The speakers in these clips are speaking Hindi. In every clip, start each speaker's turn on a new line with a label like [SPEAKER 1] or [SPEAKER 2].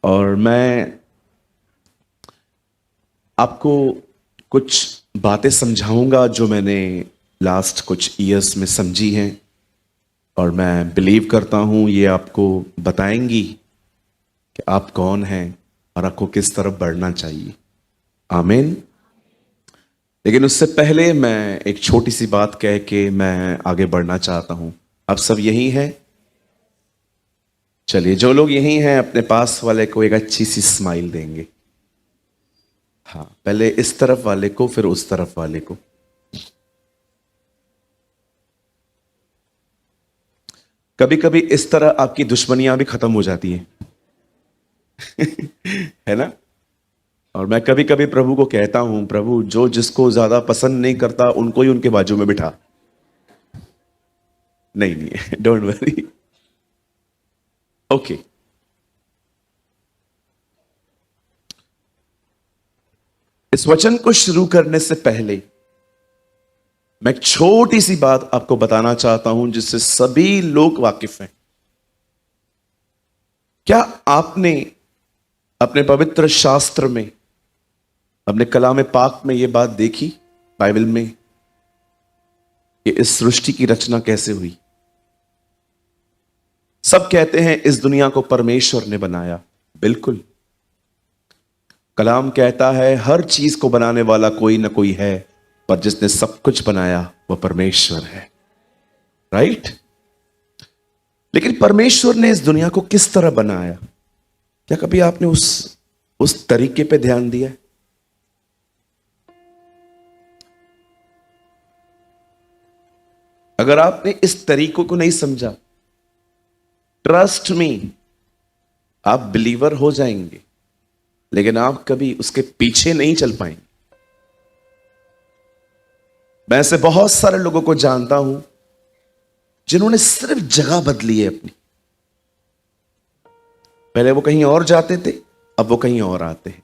[SPEAKER 1] और मैं आपको कुछ बातें समझाऊंगा जो मैंने लास्ट कुछ ईयर्स में समझी हैं, और मैं बिलीव करता हूं ये आपको बताएंगी कि आप कौन हैं और आपको किस तरफ बढ़ना चाहिए। आमीन। लेकिन उससे पहले मैं एक छोटी सी बात कह के मैं आगे बढ़ना चाहता हूं। आप सब यही हैं? चलिए, जो लोग यही हैं अपने पास वाले को एक अच्छी सी स्माइल देंगे। हाँ, पहले इस तरफ वाले को, फिर उस तरफ वाले को। कभी कभी इस तरह आपकी दुश्मनियां भी खत्म हो जाती हैं। है ना? और मैं कभी कभी प्रभु को कहता हूं, प्रभु जो जिसको ज्यादा पसंद नहीं करता उनको ही उनके बाजू में बिठा। नहीं नहीं, डोंट वरी। ओके, इस वचन को शुरू करने से पहले मैं एक छोटी सी बात आपको बताना चाहता हूं जिससे सभी लोग वाकिफ हैं। क्या आपने अपने पवित्र शास्त्र में, अपने कलाम पाक में यह बात देखी, बाइबल में, कि इस सृष्टि की रचना कैसे हुई? सब कहते हैं इस दुनिया को परमेश्वर ने बनाया। बिल्कुल, कलाम कहता है हर चीज को बनाने वाला कोई ना कोई है, पर जिसने सब कुछ बनाया वह परमेश्वर है। राइट? लेकिन परमेश्वर ने इस दुनिया को किस तरह बनाया? क्या कभी आपने उस तरीके पे ध्यान दिया है? अगर आपने इस तरीकों को नहीं समझा, ट्रस्ट मी, आप बिलीवर हो जाएंगे, लेकिन आप कभी उसके पीछे नहीं चल पाएंगे। मैं ऐसे बहुत सारे लोगों को जानता हूं जिन्होंने सिर्फ जगह बदली है अपनी। पहले वो कहीं और जाते थे, अब वो कहीं और आते हैं,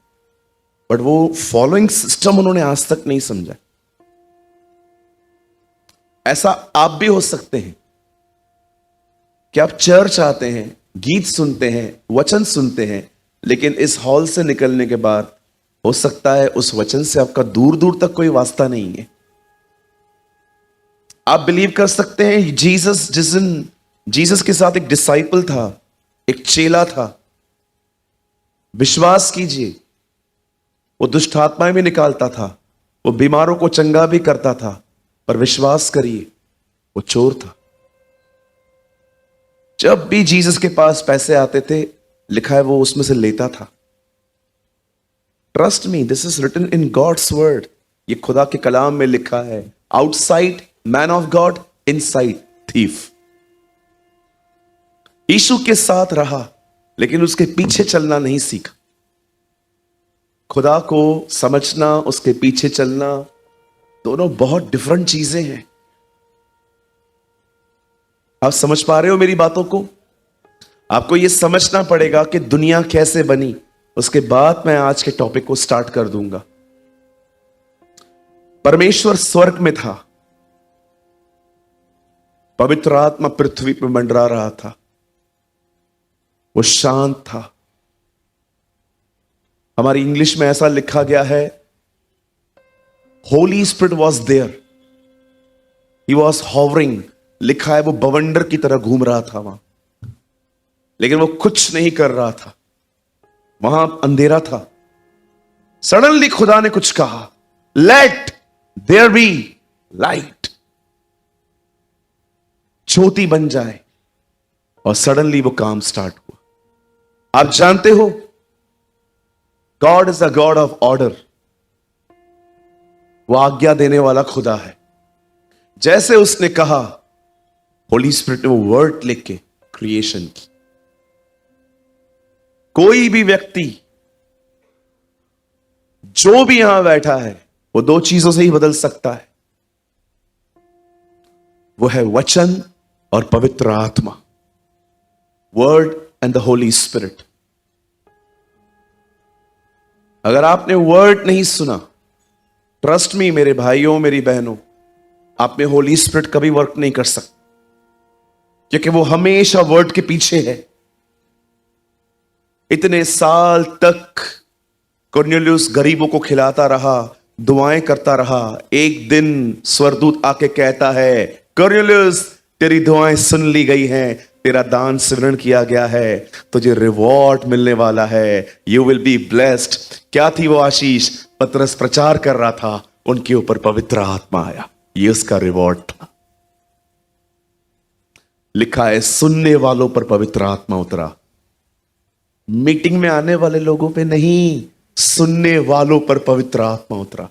[SPEAKER 1] बट वो फॉलोइंग सिस्टम उन्होंने आज तक नहीं समझा। ऐसा आप भी हो सकते हैं कि आप चर्च आते हैं, गीत सुनते हैं, वचन सुनते हैं, लेकिन इस हॉल से निकलने के बाद हो सकता है उस वचन से आपका दूर दूर तक कोई वास्ता नहीं है। आप बिलीव कर सकते हैं जीसस के साथ एक डिसाइपल था, एक चेला था। विश्वास कीजिए, वो दुष्ट आत्माएं भी निकालता था, वो बीमारों को चंगा भी करता था, पर विश्वास करिए वो चोर था। जब भी जीसस के पास पैसे आते थे, लिखा है वो उसमें से लेता था। Trust me, this is written in God's word. ये खुदा के कलाम में लिखा है, outside man of God, inside thief. यीशु के साथ रहा, लेकिन उसके पीछे चलना नहीं सीखा। खुदा को समझना, उसके पीछे चलना, दोनों बहुत डिफरेंट चीजें हैं। आप समझ पा रहे हो मेरी बातों को? आपको यह समझना पड़ेगा कि दुनिया कैसे बनी। उसके बाद मैं आज के टॉपिक को स्टार्ट कर दूंगा। परमेश्वर स्वर्ग में था, पवित्र आत्मा पृथ्वी पर मंडरा रहा था, वो शांत था। हमारी इंग्लिश में ऐसा लिखा गया है, holy spirit was there, he was hovering. लिखा है वो बवंडर की तरह घूम रहा था वहां, लेकिन वो कुछ नहीं कर रहा था। वहां अंधेरा था। सडनली खुदा ने कुछ कहा, लेट देयर बी लाइट, ज्योति बन जाए, और सडनली वो काम स्टार्ट हुआ। आप जानते हो, God is a God of order. वो आज्ञा देने वाला खुदा है। जैसे उसने कहा, होली स्पिरिट ने वो वर्ड लिख के क्रिएशन की। कोई भी व्यक्ति जो भी यहां बैठा है, वो दो चीजों से ही बदल सकता है, वो है वचन और पवित्र आत्मा, word and the Holi spirit. अगर आपने वर्ड नहीं सुना, ट्रस्ट मी मेरे भाइयों, मेरी बहनों, आप में होली स्पिरिट कभी वर्क नहीं कर सकता, क्योंकि वो हमेशा वर्ड के पीछे है। इतने साल तक कुरनेलियुस गरीबों को खिलाता रहा, दुआएं करता रहा। एक दिन स्वर्गदूत आके कहता है, कुरनेलियुस तेरी दुआएं सुन ली गई हैं, तेरा दान स्मरण किया गया है, तुझे रिवॉर्ड मिलने वाला है, यू विल बी ब्लेस्ड। क्या थी वो आशीष? पतरस प्रचार कर रहा था, उनके ऊपर पवित्र आत्मा आया, ये उसका रिवॉर्ड था। लिखा है सुनने वालों पर पवित्र आत्मा उतरा। मीटिंग में आने वाले लोगों पे नहीं, सुनने वालों पर पवित्र आत्मा उतरा।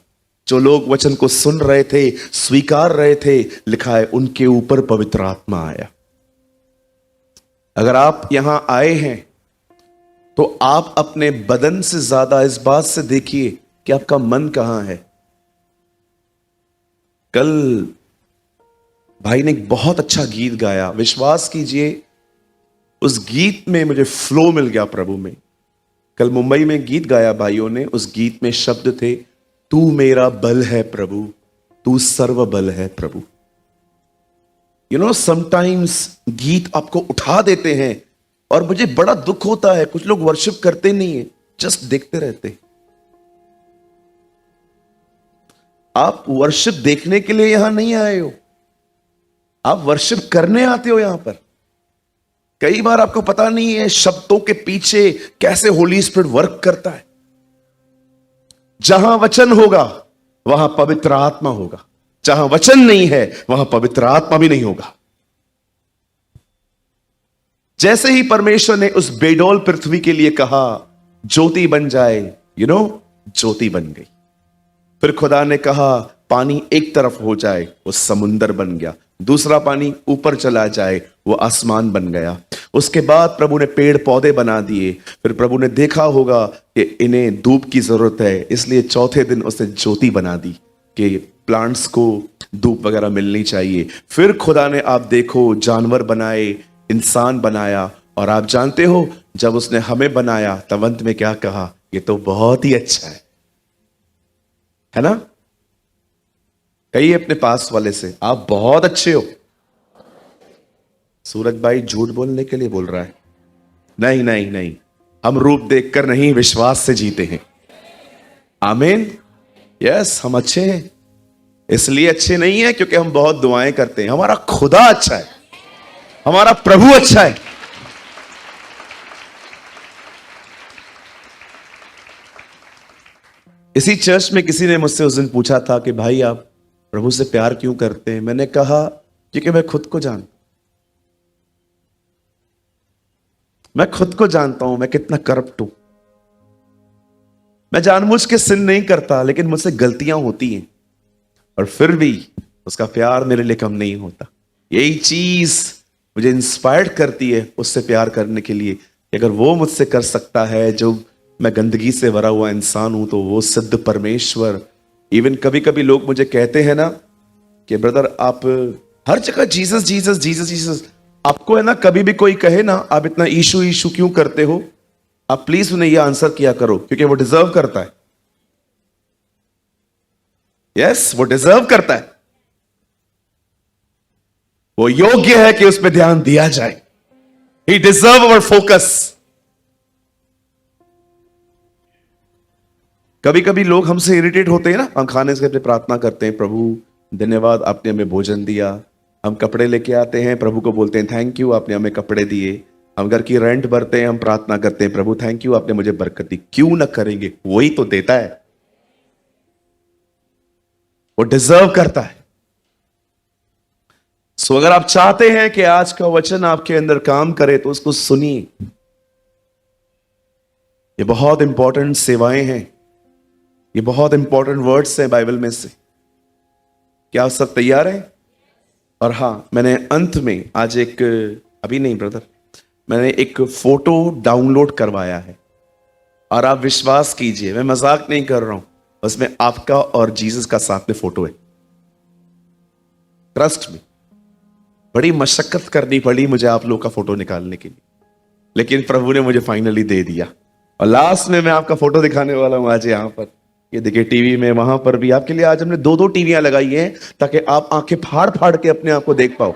[SPEAKER 1] जो लोग वचन को सुन रहे थे, स्वीकार रहे थे, लिखा है उनके ऊपर पवित्र आत्मा आया। अगर आप यहां आए हैं तो आप अपने बदन से ज्यादा इस बात से देखिए कि आपका मन कहां है। कल भाई ने एक बहुत अच्छा गीत गाया, विश्वास कीजिए उस गीत में मुझे फ्लो मिल गया प्रभु में। कल मुंबई में गीत गाया भाइयों ने, उस गीत में शब्द थे, तू मेरा बल है प्रभु, तू सर्व बल है प्रभु। यू नो समटाइम्स गीत आपको उठा देते हैं और मुझे बड़ा दुख होता है, कुछ लोग वर्शिप करते नहीं है, जस्ट देखते रहते हैं। आप वर्शिप देखने के लिए यहां नहीं आए हो, आप वर्शिप करने आते हो यहां पर। कई बार आपको पता नहीं है शब्दों के पीछे कैसे होली स्पिरिट वर्क करता है। जहां वचन होगा वहां पवित्र आत्मा होगा, जहां वचन नहीं है वहां पवित्र आत्मा भी नहीं होगा। जैसे ही परमेश्वर ने उस बेडौल पृथ्वी के लिए कहा ज्योति बन जाए, यू नो ज्योति बन गई। फिर खुदा ने कहा पानी एक तरफ हो जाए, वो समुंदर बन गया। दूसरा पानी ऊपर चला जाए, वो आसमान बन गया। उसके बाद प्रभु ने पेड़ पौधे बना दिए। फिर प्रभु ने देखा होगा कि इन्हें धूप की जरूरत है, इसलिए चौथे दिन उसने ज्योति बना दी कि प्लांट्स को धूप वगैरह मिलनी चाहिए। फिर खुदा ने आप देखो जानवर बनाए, इंसान बनाया, और आप जानते हो जब उसने हमें बनाया तब अंत में क्या कहा? ये तो बहुत ही अच्छा है ना? कहिए अपने पास वाले से, आप बहुत अच्छे हो। सूरज भाई झूठ बोलने के लिए बोल रहा है। नहीं नहीं नहीं, हम रूप देखकर नहीं विश्वास से जीते हैं। आमीन। यस, हम अच्छे हैं। इसलिए अच्छे नहीं है क्योंकि हम बहुत दुआएं करते हैं। हमारा खुदा अच्छा है, हमारा प्रभु अच्छा है। इसी चर्च में किसी ने मुझसे उस दिन पूछा था कि भाई आप प्रभु से प्यार क्यों करते हैं? मैंने कहा क्योंकि मैं खुद को जानता हूं मैं कितना करप्ट हूं। मैं जानबूझ के सिन नहीं करता, लेकिन मुझसे गलतियां होती हैं, और फिर भी उसका प्यार मेरे लिए कम नहीं होता। यही चीज मुझे इंस्पायर्ड करती है उससे प्यार करने के लिए कि अगर वो मुझसे कर सकता है, जो मैं गंदगी से भरा हुआ इंसान हूं, तो वो सिद्ध परमेश्वर। इवन कभी कभी लोग मुझे कहते हैं ना कि ब्रदर आप हर जगह जीसस जीसस जीसस जीसस, आपको है ना कभी भी कोई कहे ना आप इतना ईशु ईशु क्यों करते हो, आप प्लीज उन्हें यह आंसर किया करो क्योंकि वो डिजर्व करता है। यस, वो डिजर्व करता है, वो योग्य है कि उस पर ध्यान दिया जाए। He deserve our focus. कभी कभी लोग हमसे इरिटेट होते हैं ना, हम खाने से पहले प्रार्थना करते हैं, प्रभु धन्यवाद आपने हमें भोजन दिया। हम कपड़े लेके आते हैं, प्रभु को बोलते हैं थैंक यू आपने हमें कपड़े दिए। हम घर की रेंट भरते हैं, हम प्रार्थना करते हैं प्रभु थैंक यू आपने मुझे बरकत दी। क्यों ना करेंगे, वही तो देता है, वो डिजर्व करता है। सो अगर आप चाहते हैं कि आज का वचन आपके अंदर काम करे तो उसको सुनिए। ये बहुत इंपॉर्टेंट सेवाएं हैं, ये बहुत इंपॉर्टेंट वर्ड्स हैं बाइबल में से। क्या आप सब तैयार हैं? और हां, मैंने अंत में आज एक, अभी नहीं ब्रदर, मैंने एक फोटो डाउनलोड करवाया है, और आप विश्वास कीजिए मैं मजाक नहीं कर रहा हूं, उसमें आपका और जीसस का साथ में फोटो है। ट्रस्ट में बड़ी मशक्कत करनी पड़ी मुझे आप लोग का फोटो निकालने के लिए, लेकिन प्रभु ने मुझे फाइनली दे दिया। और लास्ट में मैं आपका फोटो दिखाने वाला हूं आज यहां पर। ये देखिए टीवी में, वहां पर भी आपके लिए आज हमने दो टीवियां लगाई हैं ताकि आप आंखें फाड़ फाड़ के अपने आप को देख पाओ।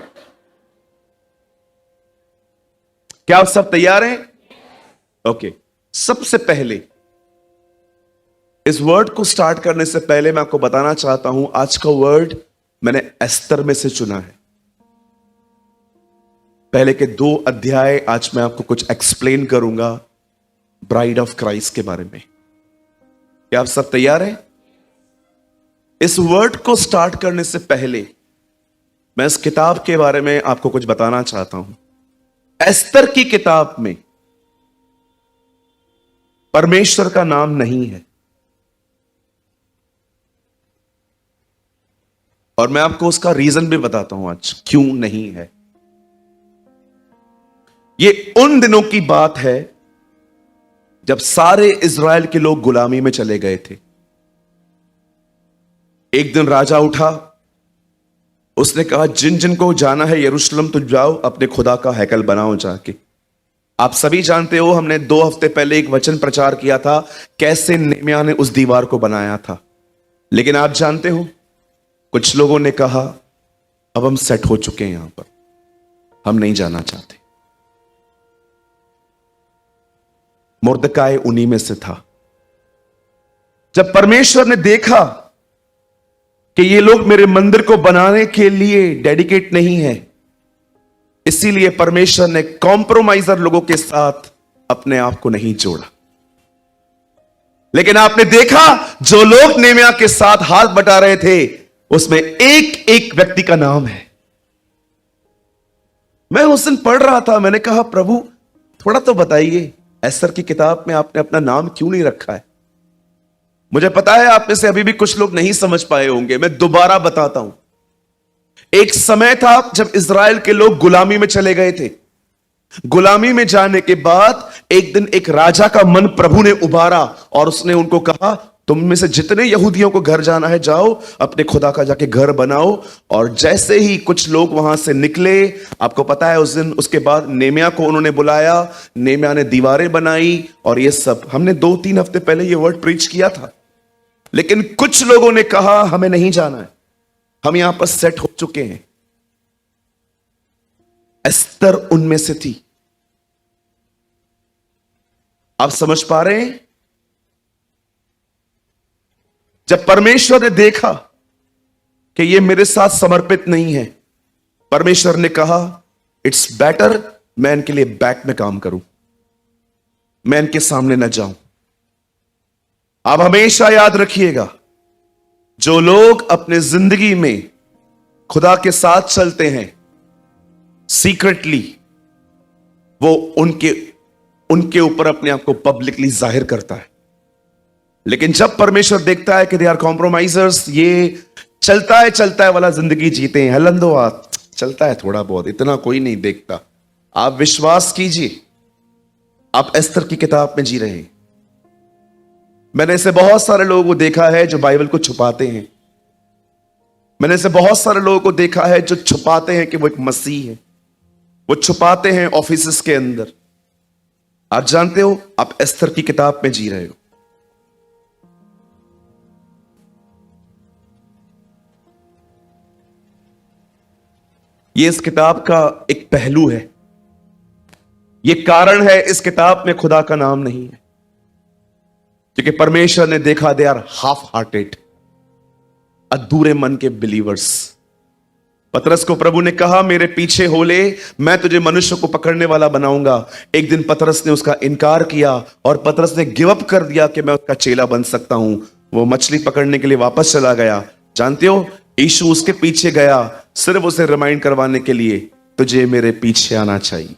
[SPEAKER 1] क्या आप सब तैयार हैं? ओके। सबसे पहले इस वर्ड को स्टार्ट करने से पहले मैं आपको बताना चाहता हूं, आज का वर्ड मैंने एस्तर में से चुना है। पहले के 2 अध्याय आज मैं आपको कुछ एक्सप्लेन करूंगा ब्राइड ऑफ क्राइस्ट के बारे में। क्या आप सब तैयार हैं? इस वर्ड को स्टार्ट करने से पहले मैं इस किताब के बारे में आपको कुछ बताना चाहता हूं। एस्तर की किताब में परमेश्वर का नाम नहीं है, और मैं आपको उसका रीजन भी बताता हूं आज क्यों नहीं है। ये उन दिनों की बात है जब सारे इज़राइल के लोग गुलामी में चले गए थे। एक दिन राजा उठा, उसने कहा जिन जिन को जाना है यरूशलेम तो जाओ, अपने खुदा का हैकल बनाओ जाके। आप सभी जानते हो, हमने 2 हफ्ते पहले एक वचन प्रचार किया था कैसे नेहम्याह ने उस दीवार को बनाया था। लेकिन आप जानते हो, कुछ लोगों ने कहा अब हम सेट हो चुके हैं, यहां पर हम नहीं जाना चाहते। मुर्दकाय उन्हीं में से था। जब परमेश्वर ने देखा कि ये लोग मेरे मंदिर को बनाने के लिए डेडिकेट नहीं है, इसीलिए परमेश्वर ने कॉम्प्रोमाइजर लोगों के साथ अपने आप को नहीं जोड़ा। लेकिन आपने देखा जो लोग नेहम्याह के साथ हाथ बटा रहे थे, उसमें एक एक व्यक्ति का नाम है। मैं उस दिन पढ़ रहा था, मैंने कहा प्रभु थोड़ा तो बताइए, एस्तर की किताब में आपने अपना नाम क्यों नहीं रखा है? मुझे पता है आप में से अभी भी कुछ लोग नहीं समझ पाए होंगे, मैं दोबारा बताता हूं। एक समय था जब इज़राइल के लोग गुलामी में चले गए थे। गुलामी में जाने के बाद एक दिन एक राजा का मन प्रभु ने उभारा और उसने उनको कहा तुम में से जितने यहूदियों को घर जाना है जाओ, अपने खुदा का जाके घर बनाओ। और जैसे ही कुछ लोग वहां से निकले, आपको पता है उस दिन उसके बाद नेहम्याह को उन्होंने बुलाया, नेहम्याह ने दीवारें बनाई और ये सब हमने 2-3 हफ्ते पहले ये वर्ड प्रीच किया था। लेकिन कुछ लोगों ने कहा हमें नहीं जाना है, हम यहां पर सेट हो चुके हैं। एस्तर उनमें से थी। आप समझ पा रहे हैं? जब परमेश्वर ने देखा कि ये मेरे साथ समर्पित नहीं है, परमेश्वर ने कहा इट्स बेटर मैं इनके लिए बैक में काम करूं, मैं इनके सामने न जाऊं। आप हमेशा याद रखिएगा, जो लोग अपने जिंदगी में खुदा के साथ चलते हैं सीक्रेटली, वो उनके ऊपर अपने आप को पब्लिकली जाहिर करता है। लेकिन जब परमेश्वर देखता है कि दे आर कॉम्प्रोमाइजर्स, ये चलता है वाला जिंदगी जीते हैं, हलंदो चलता है थोड़ा बहुत, इतना कोई नहीं देखता। आप विश्वास कीजिए, आप एस्तर की किताब में जी रहे हैं। मैंने ऐसे बहुत सारे लोगों को देखा है जो बाइबल को छुपाते हैं। मैंने ऐसे बहुत सारे लोगों को देखा है जो छुपाते हैं कि वो एक मसीह है, वो छुपाते हैं ऑफिस के अंदर। आप जानते हो, आप एस्तर की किताब में जी रहे हो। ये इस किताब का एक पहलू है, ये कारण है इस किताब में खुदा का नाम नहीं है, क्योंकि परमेश्वर ने देखा दे आर हाफ हार्टेड, अधूरे मन के बिलीवर्स। पतरस को प्रभु ने कहा मेरे पीछे हो ले, मैं तुझे मनुष्य को पकड़ने वाला बनाऊंगा। एक दिन पतरस ने उसका इनकार किया और पतरस ने गिव अप कर दिया कि मैं उसका चेला बन सकता हूं। वो मछली पकड़ने के लिए वापस चला गया। जानते हो, यीशु उसके पीछे गया सिर्फ उसे रिमाइंड करवाने के लिए, तुझे मेरे पीछे आना चाहिए,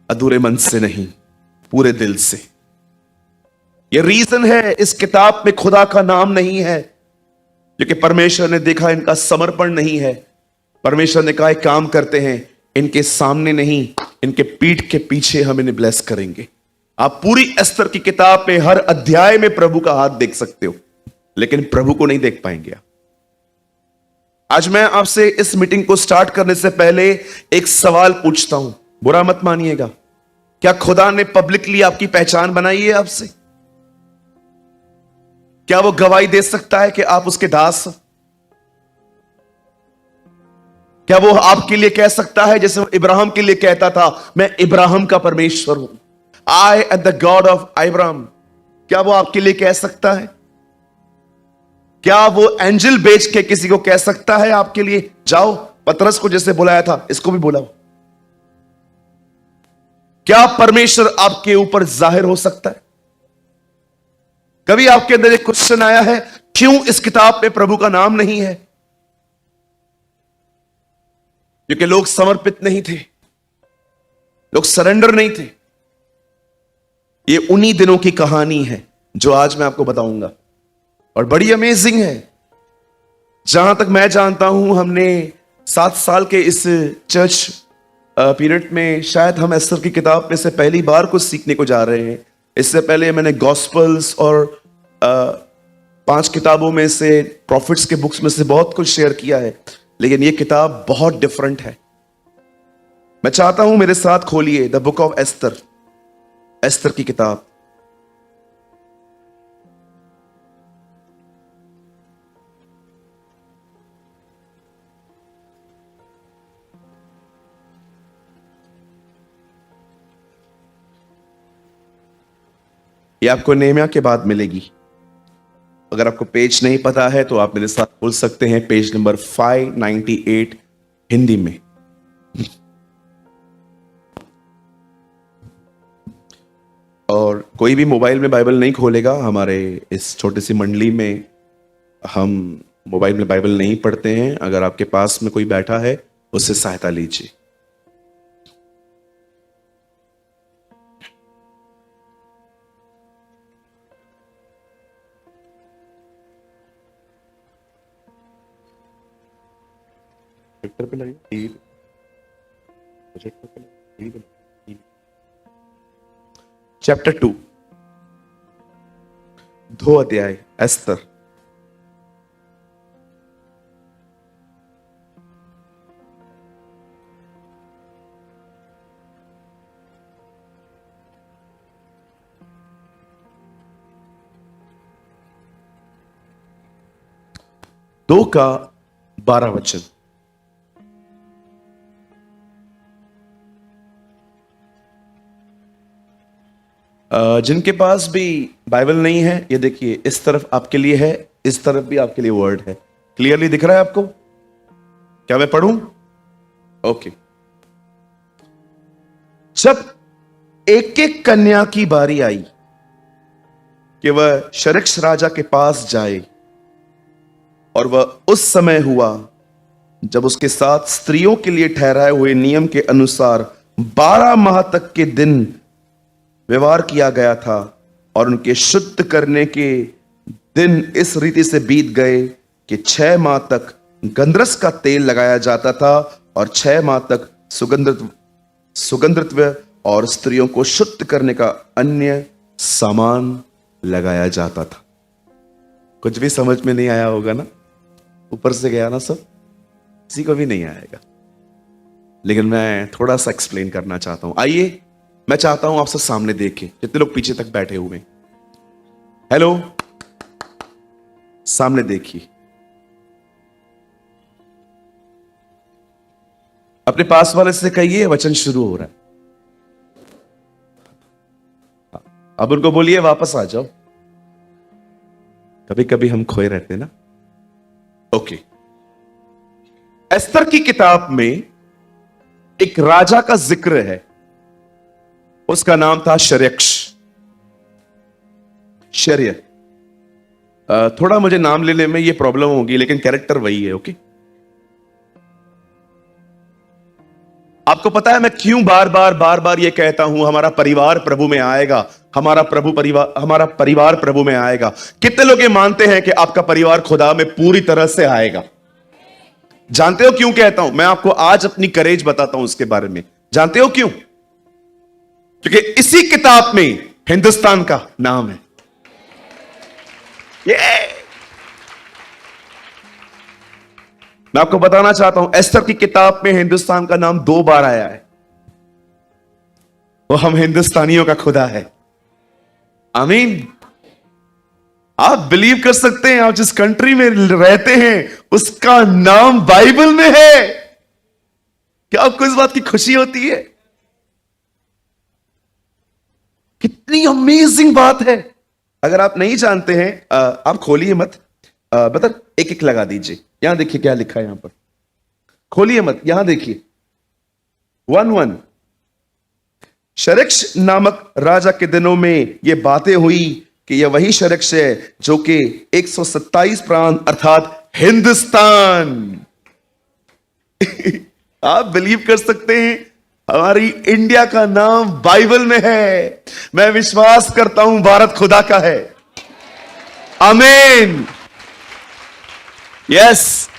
[SPEAKER 1] अधूरे मन से नहीं, पूरे दिल से। ये रीजन है इस किताब में खुदा का नाम नहीं है, क्योंकि परमेश्वर ने देखा इनका समर्पण नहीं है। परमेश्वर ने कहा एक काम करते हैं, इनके सामने नहीं, इनके पीठ के पीछे हम इन्हें ब्लेस करेंगे। आप पूरी एस्तर की किताब में हर अध्याय में प्रभु का हाथ देख सकते हो, लेकिन प्रभु को नहीं देख पाएंगे आप। आज मैं आपसे इस मीटिंग को स्टार्ट करने से पहले एक सवाल पूछता हूं, बुरा मत मानिएगा। क्या खुदा ने पब्लिकली आपकी पहचान बनाई है आपसे? क्या वो गवाही दे सकता है कि आप उसके दास? क्या वो आपके लिए कह सकता है जैसे वो इब्राहिम के लिए कहता था, मैं इब्राहिम का परमेश्वर हूं? I am the God of Abraham. क्या वो आपके लिए कह सकता है? क्या वो एंजल बेच के किसी को कह सकता है आपके लिए, जाओ पतरस को जैसे बुलाया था इसको भी बुलाओ? क्या परमेश्वर आपके ऊपर जाहिर हो सकता है? कभी आपके अंदर एक क्वेश्चन आया है, क्यों इस किताब में प्रभु का नाम नहीं है? क्योंकि लोग समर्पित नहीं थे, लोग सरेंडर नहीं थे। ये उन्हीं दिनों की कहानी है जो आज मैं आपको बताऊंगा, और बड़ी अमेजिंग है। जहां तक मैं जानता हूं, हमने 7 साल के इस चर्च पीरियड में शायद हम एस्तर की किताब में से पहली बार कुछ सीखने को जा रहे हैं। इससे पहले मैंने गॉस्पल्स और 5 किताबों में से, प्रॉफिट्स के बुक्स में से बहुत कुछ शेयर किया है, लेकिन यह किताब बहुत डिफरेंट है। मैं चाहता हूं मेरे साथ खोलिए the book of Esther, Esther की किताब। ये आपको नेहमिया के बाद मिलेगी। अगर आपको पेज नहीं पता है तो आप मेरे साथ बोल सकते हैं, पेज नंबर 598 हिंदी में। और कोई भी मोबाइल में बाइबल नहीं खोलेगा। हमारे इस छोटी सी मंडली में हम मोबाइल में बाइबल नहीं पढ़ते हैं। अगर आपके पास में कोई बैठा है उससे सहायता लीजिए। पे लगे चैप्टर 2, 2 अध्याय एस्तर। दो का 12 वचन। जिनके पास भी बाइबल नहीं है, ये देखिए, इस तरफ आपके लिए है, इस तरफ भी आपके लिए वर्ड है। क्लियरली दिख रहा है आपको? क्या मैं पढ़ूं? ओके। जब एक एक कन्या की बारी आई कि वह शरिक्स राजा के पास जाए, और वह उस समय हुआ जब उसके साथ स्त्रियों के लिए ठहराए हुए नियम के अनुसार 12 माह तक के दिन व्यवहार किया गया था, और उनके शुद्ध करने के दिन इस रीति से बीत गए कि 6 माह तक गंधरस का तेल लगाया जाता था, और 6 माह तक सुगंधत्व और स्त्रियों को शुद्ध करने का अन्य सामान लगाया जाता था। कुछ भी समझ में नहीं आया होगा ना? ऊपर से गया ना सब, किसी को भी नहीं आएगा। लेकिन मैं थोड़ा सा एक्सप्लेन करना चाहता हूं। आइए, मैं चाहता हूं आप सब सामने देखें, जितने लोग पीछे तक बैठे हुए हैं। हेलो, सामने देखिए। अपने पास वाले से कहिए, वचन शुरू हो रहा है। अब उनको बोलिए वापस आ जाओ। कभी कभी हम खोए रहते ना। ओके। एस्तर की किताब में एक राजा का जिक्र है। उसका नाम था शर्यक्ष। शर्य, थोड़ा मुझे नाम लेने में ये प्रॉब्लम होगी, लेकिन कैरेक्टर वही है। ओके। आपको पता है मैं क्यों बार बार ये कहता हूं, हमारा परिवार प्रभु में आएगा, हमारा परिवार प्रभु में आएगा। कितने लोग ये मानते हैं कि आपका परिवार खुदा में पूरी तरह से आएगा? जानते हो क्यों कहता हूं? मैं आपको आज अपनी करेज बताता हूं उसके बारे में। जानते हो क्यों? क्योंकि इसी किताब में हिंदुस्तान का नाम है। मैं आपको बताना चाहता हूं, एस्तर की किताब में हिंदुस्तान का नाम 2 बार आया है। वो हम हिंदुस्तानियों का खुदा है। आमीन। आप बिलीव कर सकते हैं, आप जिस कंट्री में रहते हैं उसका नाम बाइबल में है। क्या आपको इस बात की खुशी होती है? कितनी अमेजिंग बात है। अगर आप नहीं जानते हैं, आप खोलिए मत, मतलब एक एक लगा दीजिए। यहां देखिए क्या लिखा है, यहां पर खोलिए मत, यहां देखिए 1:1। शरक्ष नामक राजा के दिनों में यह बातें हुई कि यह वही शरक्ष है जो कि 127 प्रांत अर्थात हिंदुस्तान आप बिलीव कर सकते हैं, हमारी इंडिया का नाम बाइबल में है। मैं विश्वास करता हूं भारत खुदा का है। आमीन। यस,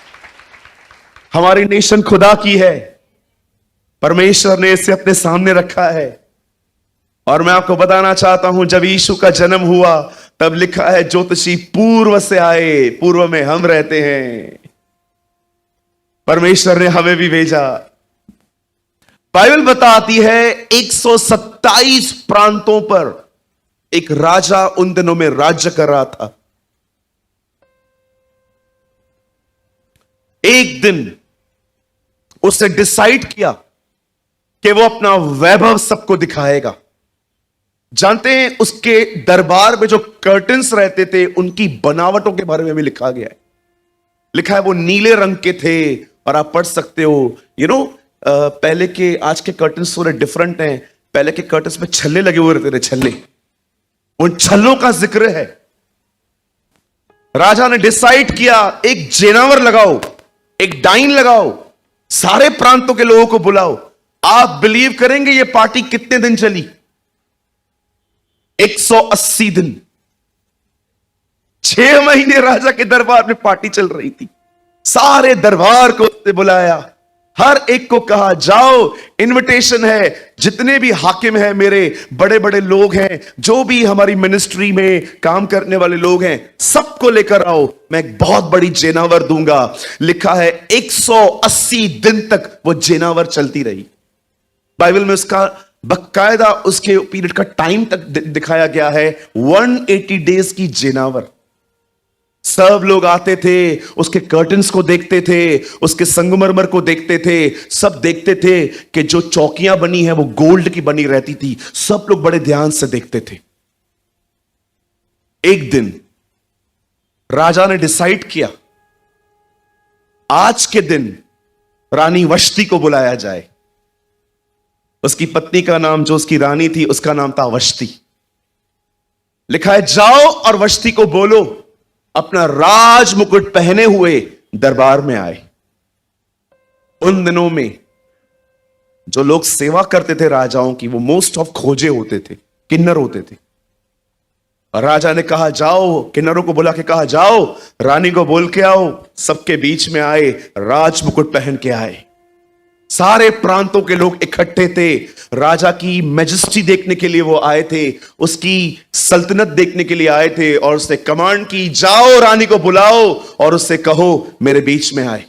[SPEAKER 1] हमारी नेशन खुदा की है। परमेश्वर ने इसे अपने सामने रखा है। और मैं आपको बताना चाहता हूं, जब यीशु का जन्म हुआ तब लिखा है ज्योतिषी पूर्व से आए, पूर्व में हम रहते हैं। परमेश्वर ने हमें भी भेजा। बाइबल बताती है 127 प्रांतों पर एक राजा उन दिनों में राज्य कर रहा था। एक दिन उसने डिसाइड किया कि वो अपना वैभव सबको दिखाएगा। जानते हैं, उसके दरबार में जो कर्टन्स रहते थे उनकी बनावटों के बारे में भी लिखा गया है। लिखा है वो नीले रंग के थे। और आप पढ़ सकते हो, पहले के, आज के कर्टन्स थोड़े डिफरेंट हैं। पहले के कर्टन्स में छल्ले लगे हुए रहते थे, छल्ले, उन छल्लों का जिक्र है। राजा ने डिसाइड किया एक जेनावर लगाओ, एक डाइन लगाओ, सारे प्रांतों के लोगों को बुलाओ। आप बिलीव करेंगे ये पार्टी कितने दिन चली? 180 दिन। 6 महीने राजा के दरबार में पार्टी चल रही थी। सारे दरबार को उसने बुलाया, हर एक को कहा जाओ, इनविटेशन है, जितने भी हाकिम हैं, मेरे बड़े बड़े लोग हैं, जो भी हमारी मिनिस्ट्री में काम करने वाले लोग हैं, सबको लेकर आओ, मैं एक बहुत बड़ी जेनावर दूंगा। लिखा है 180 दिन तक वो जेनावर चलती रही। बाइबल में उसका बकायदा उसके पीरियड का टाइम तक दिखाया गया है। 180 डेज की जेनावर। सब लोग आते थे, उसके कर्टन्स को देखते थे, उसके संगमरमर को देखते थे। सब देखते थे कि जो चौकियां बनी है वो गोल्ड की बनी रहती थी। सब लोग बड़े ध्यान से देखते थे। एक दिन राजा ने डिसाइड किया आज के दिन रानी वष्टी को बुलाया जाए। उसकी पत्नी का नाम, जो उसकी रानी थी, उसका नाम था वष्टी। लिखा है जाओ और वष्टी को बोलो अपना राज मुकुट पहने हुए दरबार में आए। उन दिनों में जो लोग सेवा करते थे राजाओं की, वो मोस्ट ऑफ खोजे होते थे, किन्नर होते थे। और राजा ने कहा जाओ, किन्नरों को बुला के कहा जाओ, रानी को बोल के आओ। सबके बीच में आए, राज मुकुट पहन के आए। सारे प्रांतों के लोग इकट्ठे थे। राजा की मैजेस्टी देखने के लिए वो आए थे, उसकी सल्तनत देखने के लिए आए थे। और उसने कमांड की जाओ रानी को बुलाओ और उससे कहो मेरे बीच में आए।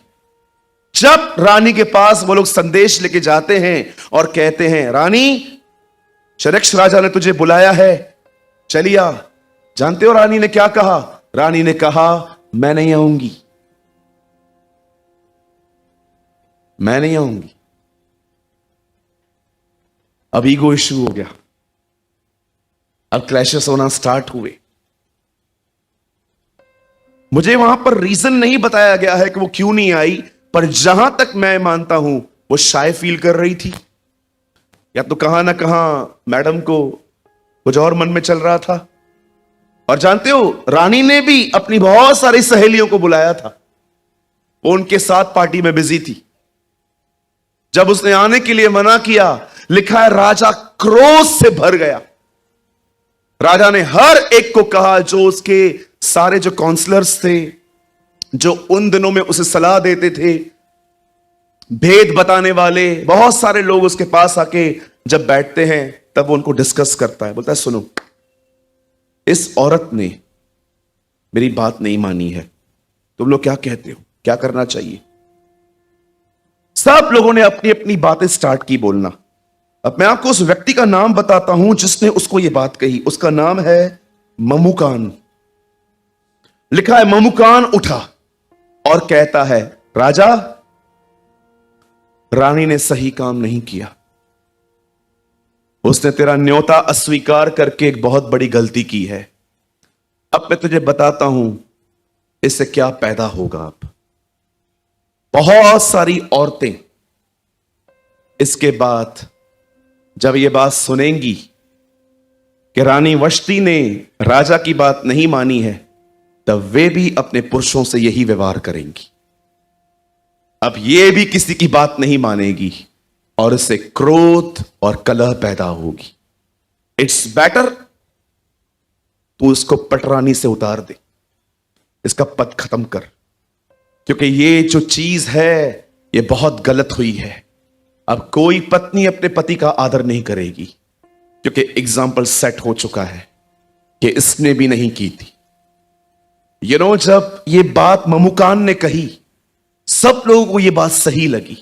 [SPEAKER 1] जब रानी के पास वो लोग संदेश लेके जाते हैं और कहते हैं रानी, शरक्ष राजा ने तुझे बुलाया है, चलिए आ। जानते हो रानी ने क्या कहा? रानी ने कहा मैं नहीं आऊंगी, मैं नहीं आऊंगी। अब ईगो इशू हो गया, अब क्लैशेस होना स्टार्ट हुए। मुझे वहां पर रीजन नहीं बताया गया है कि वो क्यों नहीं आई, पर जहां तक मैं मानता हूं वो शाय फील कर रही थी, या तो कहां ना कहां मैडम को कुछ और मन में चल रहा था। और जानते हो, रानी ने भी अपनी बहुत सारी सहेलियों को बुलाया था, वो उनके साथ पार्टी में बिजी थी। जब उसने आने के लिए मना किया, लिखा है राजा क्रोध से भर गया। राजा ने हर एक को कहा, जो उसके सारे जो काउंसलर्स थे, जो उन दिनों में उसे सलाह देते थे, भेद बताने वाले, बहुत सारे लोग उसके पास आके जब बैठते हैं तब वो उनको डिस्कस करता है। बोलता है सुनो, इस औरत ने मेरी बात नहीं मानी है, तुम लोग क्या कहते हो, क्या करना चाहिए? सब लोगों ने अपनी अपनी बातें स्टार्ट की बोलना। अब मैं आपको उस व्यक्ति का नाम बताता हूं जिसने उसको यह बात कही। उसका नाम है ममुकान। लिखा है ममुकान उठा और कहता है राजा, रानी ने सही काम नहीं किया। उसने तेरा न्योता अस्वीकार करके एक बहुत बड़ी गलती की है। अब मैं तुझे बताता हूं इससे क्या पैदा होगा। अब बहुत सारी औरतें इसके बाद जब ये बात सुनेंगी कि रानी वष्टी ने राजा की बात नहीं मानी है, तब वे भी अपने पुरुषों से यही व्यवहार करेंगी। अब ये भी किसी की बात नहीं मानेगी और इससे क्रोध और कलह पैदा होगी। इट्स बेटर तू इसको पटरानी से उतार दे, इसका पद खत्म कर, क्योंकि ये जो चीज है ये बहुत गलत हुई है। अब कोई पत्नी अपने पति का आदर नहीं करेगी, क्योंकि एग्जाम्पल सेट हो चुका है कि इसने भी नहीं की थी। जब ये बात ममुकान ने कही, सब लोगों को ये बात सही लगी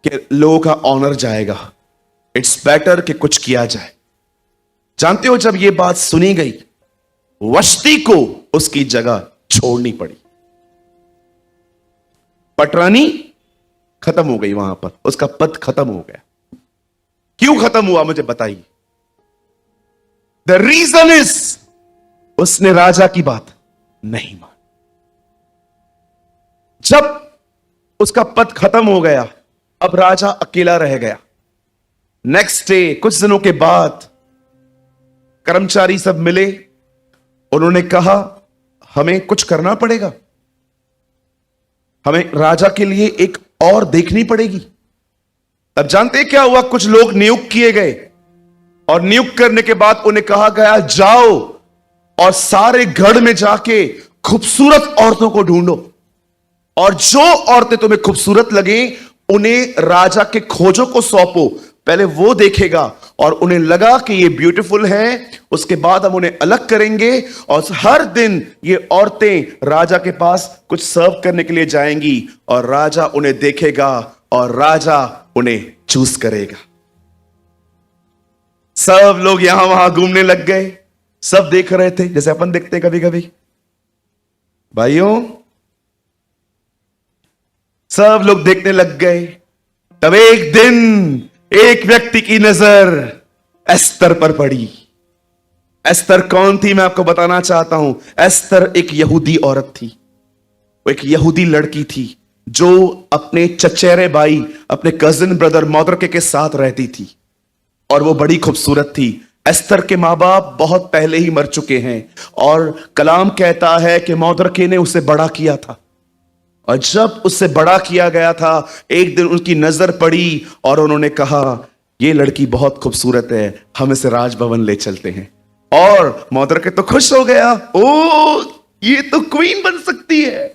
[SPEAKER 1] कि लोगों का ऑनर जाएगा, इट्स बेटर कि कुछ किया जाए। जानते हो, जब ये बात सुनी गई, वष्टी को उसकी जगह छोड़नी पड़ी। पटरानी खत्म हो गई, वहां पर उसका पद खत्म हो गया। क्यों खत्म हुआ मुझे बताइए। द रीजन इज उसने राजा की बात नहीं मानी। जब उसका पद खत्म हो गया, अब राजा अकेला रह गया। नेक्स्ट डे, कुछ दिनों के बाद कर्मचारी सब मिले, उन्होंने कहा हमें कुछ करना पड़ेगा, हमें राजा के लिए एक और देखनी पड़ेगी। अब जानते हैं क्या हुआ, कुछ लोग नियुक्त किए गए और नियुक्त करने के बाद उन्हें कहा गया जाओ और सारे गढ़ में जाके खूबसूरत औरतों को ढूंढो, और जो औरतें तुम्हें खूबसूरत लगे उन्हें राजा के खोजों को सौंपो। पहले वो देखेगा और उन्हें लगा कि ये ब्यूटीफुल है, उसके बाद हम उन्हें अलग करेंगे और हर दिन ये औरतें राजा के पास कुछ सर्व करने के लिए जाएंगी और राजा उन्हें देखेगा और राजा उन्हें चूज करेगा। सब लोग यहां वहां घूमने लग गए, सब देख रहे थे जैसे अपन देखते हैं कभी कभी। भाइयों, सब लोग देखने लग गए। तब एक दिन एक व्यक्ति की नजर एस्तर पर पड़ी। एस्तर कौन थी मैं आपको बताना चाहता हूं। एस्तर एक यहूदी औरत थी, वो एक यहूदी लड़की थी जो अपने चचेरे भाई, अपने कजिन ब्रदर मौद्रके के साथ रहती थी, और वो बड़ी खूबसूरत थी। एस्तर के मां बाप बहुत पहले ही मर चुके हैं और कलाम कहता है कि मौद्रके ने उसे बड़ा किया था, और जब उससे बड़ा किया गया था, एक दिन उनकी नजर पड़ी और उन्होंने कहा ये लड़की बहुत खूबसूरत है, हम इसे राजभवन ले चलते हैं। और मौद्रके तो खुश हो गया, ओ ये तो क्वीन बन सकती है।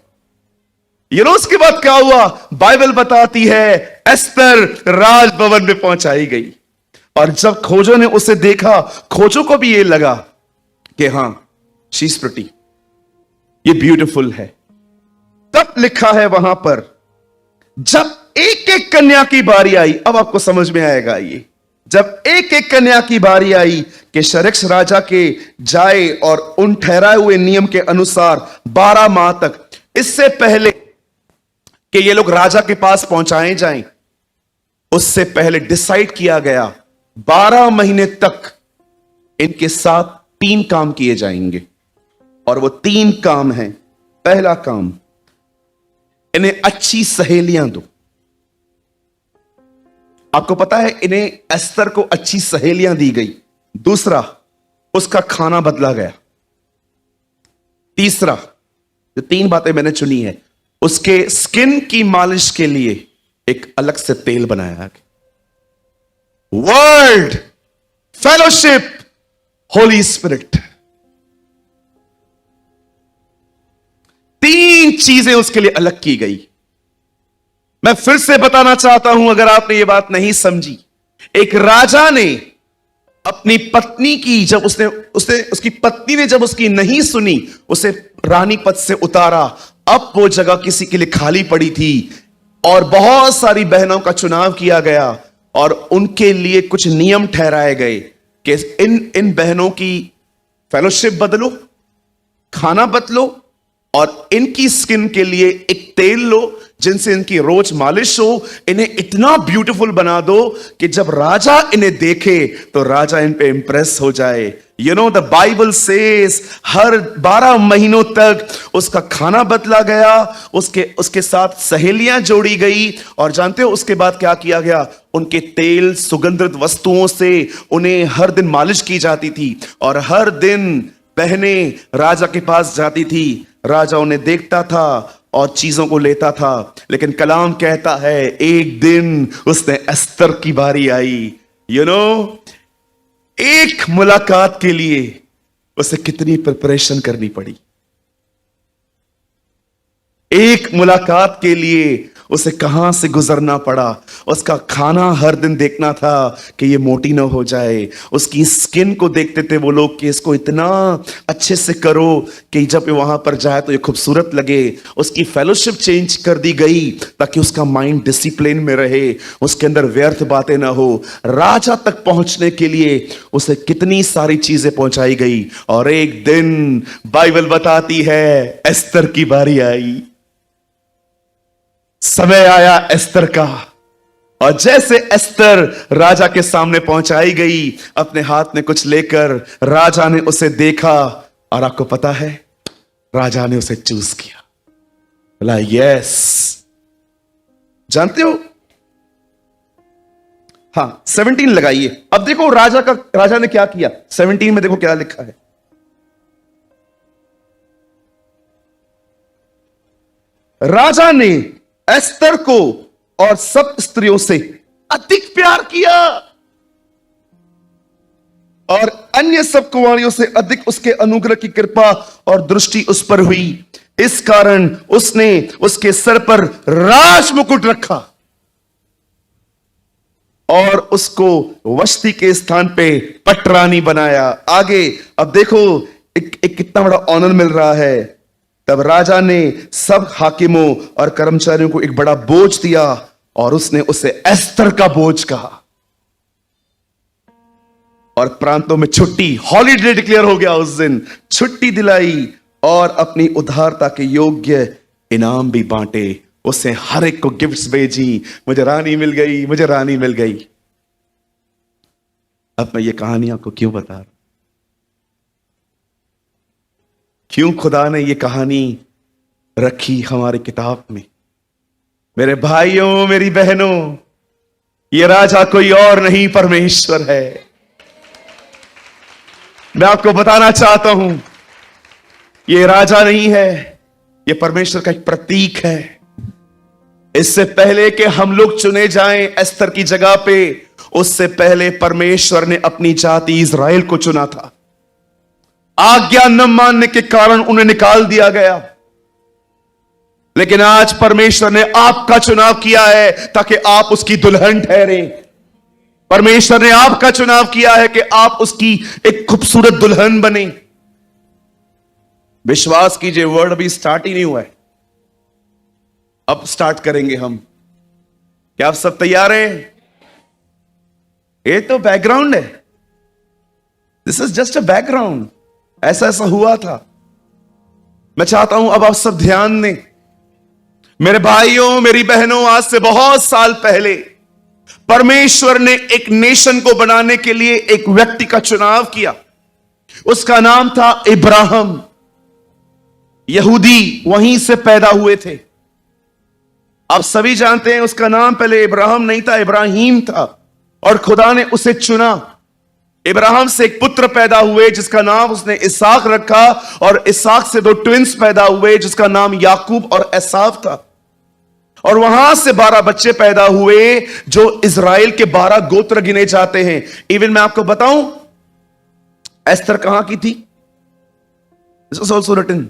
[SPEAKER 1] उसके बाद क्या हुआ, बाइबल बताती है एस्तर राजभवन में पहुंचाई गई, और जब खोजों ने उसे देखा, खोजों को भी ये लगा कि हां शी इज प्रिटी, ये ब्यूटीफुल है। तब लिखा है वहां पर, जब एक एक कन्या की बारी आई, अब आपको समझ में आएगा ये, जब एक एक कन्या की बारी आई कि शरेक्स राजा के जाए और उन ठहराए हुए नियम के अनुसार 12 माह तक, इससे पहले कि ये लोग राजा के पास पहुंचाए जाएं, उससे पहले डिसाइड किया गया 12 महीने तक इनके साथ 3 काम किए जाएंगे, और वो 3 काम हैं। पहला काम, इन्हें अच्छी सहेलियां दो। आपको पता है इन्हें एस्तर को अच्छी सहेलियां दी गई। दूसरा, उसका खाना बदला गया। तीसरा, जो 3 बातें मैंने चुनी है, उसके स्किन की मालिश के लिए एक अलग से तेल बनाया गया। वर्ल्ड, फेलोशिप, होली स्पिरिट, 3 चीजें उसके लिए अलग की गई। मैं फिर से बताना चाहता हूं, अगर आपने यह बात नहीं समझी, एक राजा ने अपनी पत्नी की, जब उसकी पत्नी ने जब उसकी नहीं सुनी, उसे रानी पद से उतारा। अब वो जगह किसी के लिए खाली पड़ी थी और बहुत सारी बहनों का चुनाव किया गया और उनके लिए कुछ नियम ठहराए गए कि इन बहनों की फेलोशिप बदलो, खाना बदलो, और इनकी स्किन के लिए एक तेल लो जिनसे इनकी रोज मालिश हो, इन्हें इतना ब्यूटीफुल बना दो कि जब राजा इन्हें देखे तो राजा इन पे इंप्रेस हो जाए। You know the Bible says हर 12 महीनों तक उसका खाना बदला गया, उसके साथ सहेलियां जोड़ी गई, और जानते हो उसके बाद क्या किया गया? उनके तेल सुगंधित वस्तुओं से उन्हें हर दिन मालिश की जाती थी, और हर दिन बहनें राजा के पास जाती थी, राजा उन्हें देखता था और चीजों को लेता था। लेकिन कलाम कहता है एक दिन उसने एस्तर की बारी आई। यू नो एक मुलाकात के लिए उसे कितनी प्रिपरेशन करनी पड़ी, एक मुलाकात के लिए उसे कहां से गुजरना पड़ा। उसका खाना हर दिन देखना था कि ये मोटी ना हो जाए, उसकी स्किन को देखते थे वो लोग कि इसको इतना अच्छे से करो कि जब वहां पर जाए तो ये खूबसूरत लगे। उसकी फेलोशिप चेंज कर दी गई ताकि उसका माइंड डिसिप्लिन में रहे, उसके अंदर व्यर्थ बातें ना हो। राजा तक पहुंचने के लिए उसे कितनी सारी चीजें पहुंचाई गई, और एक दिन बाइबल बताती है एस्तर की बारी आई, समय आया एस्तर का। और जैसे एस्तर राजा के सामने पहुंचाई गई अपने हाथ में कुछ लेकर, राजा ने उसे देखा, और आपको पता है राजा ने उसे चूज किया, बोला यस। जानते हो, हां 17 लगाइए। अब देखो राजा ने क्या किया। 17 में देखो क्या लिखा है। राजा ने एस्तर को और सब स्त्रियों से अधिक प्यार किया, और अन्य सब कुंवारियों से अधिक उसके अनुग्रह की कृपा और दृष्टि उस पर हुई। इस कारण उसने उसके सर पर राज मुकुट रखा और उसको वस्ती के स्थान पे पटरानी बनाया। आगे अब देखो एक कितना बड़ा ऑनर मिल रहा है। तब राजा ने सब हाकिमों और कर्मचारियों को एक बड़ा बोझ दिया, और उसने उसे एस्तर का बोझ कहा, और प्रांतों में छुट्टी, हॉलीडे डिक्लेयर हो गया उस दिन, छुट्टी दिलाई, और अपनी उदारता के योग्य इनाम भी बांटे। उसने हर एक को गिफ्ट्स भेजी, मुझे रानी मिल गई, मुझे रानी मिल गई। अब मैं ये कहानी आपको क्यों बता रहा हूं, क्यों खुदा ने ये कहानी रखी हमारी किताब में? मेरे भाइयों, मेरी बहनों, ये राजा कोई और नहीं, परमेश्वर है। मैं आपको बताना चाहता हूं, ये राजा नहीं है, ये परमेश्वर का एक प्रतीक है। इससे पहले कि हम लोग चुने जाएं एस्तर की जगह पे, उससे पहले परमेश्वर ने अपनी जाति इज़राइल को चुना था। आज्ञा न मानने के कारण उन्हें निकाल दिया गया, लेकिन आज परमेश्वर ने आपका चुनाव किया है ताकि आप उसकी दुल्हन ठहरे। परमेश्वर ने आपका चुनाव किया है कि आप उसकी एक खूबसूरत दुल्हन बने। विश्वास कीजिए, वर्ड अभी स्टार्ट ही नहीं हुआ है, अब स्टार्ट करेंगे हम। क्या आप सब तैयार हैं? ये तो बैकग्राउंड है, this is just a background. ऐसा ऐसा हुआ था। मैं चाहता हूं अब आप सब ध्यान दें। मेरे भाइयों, मेरी बहनों, आज से बहुत साल पहले परमेश्वर ने एक नेशन को बनाने के लिए एक व्यक्ति का चुनाव किया। उसका नाम था इब्राहिम। यहूदी वहीं से पैदा हुए थे। आप सभी जानते हैं उसका नाम पहले इब्राहिम नहीं था, इब्राहिम था, और खुदा ने उसे चुना। इब्राहिम से एक पुत्र पैदा हुए जिसका नाम उसने इसहाक रखा, और इसहाक से 2 ट्विंस पैदा हुए जिसका नाम याकूब और एसाव था, और वहां से 12 बच्चे पैदा हुए जो इज़राइल के 12 गोत्र गिने जाते हैं। इवन मैं आपको बताऊं एस्तर कहां की थी? दिस इज आल्सो रिटन,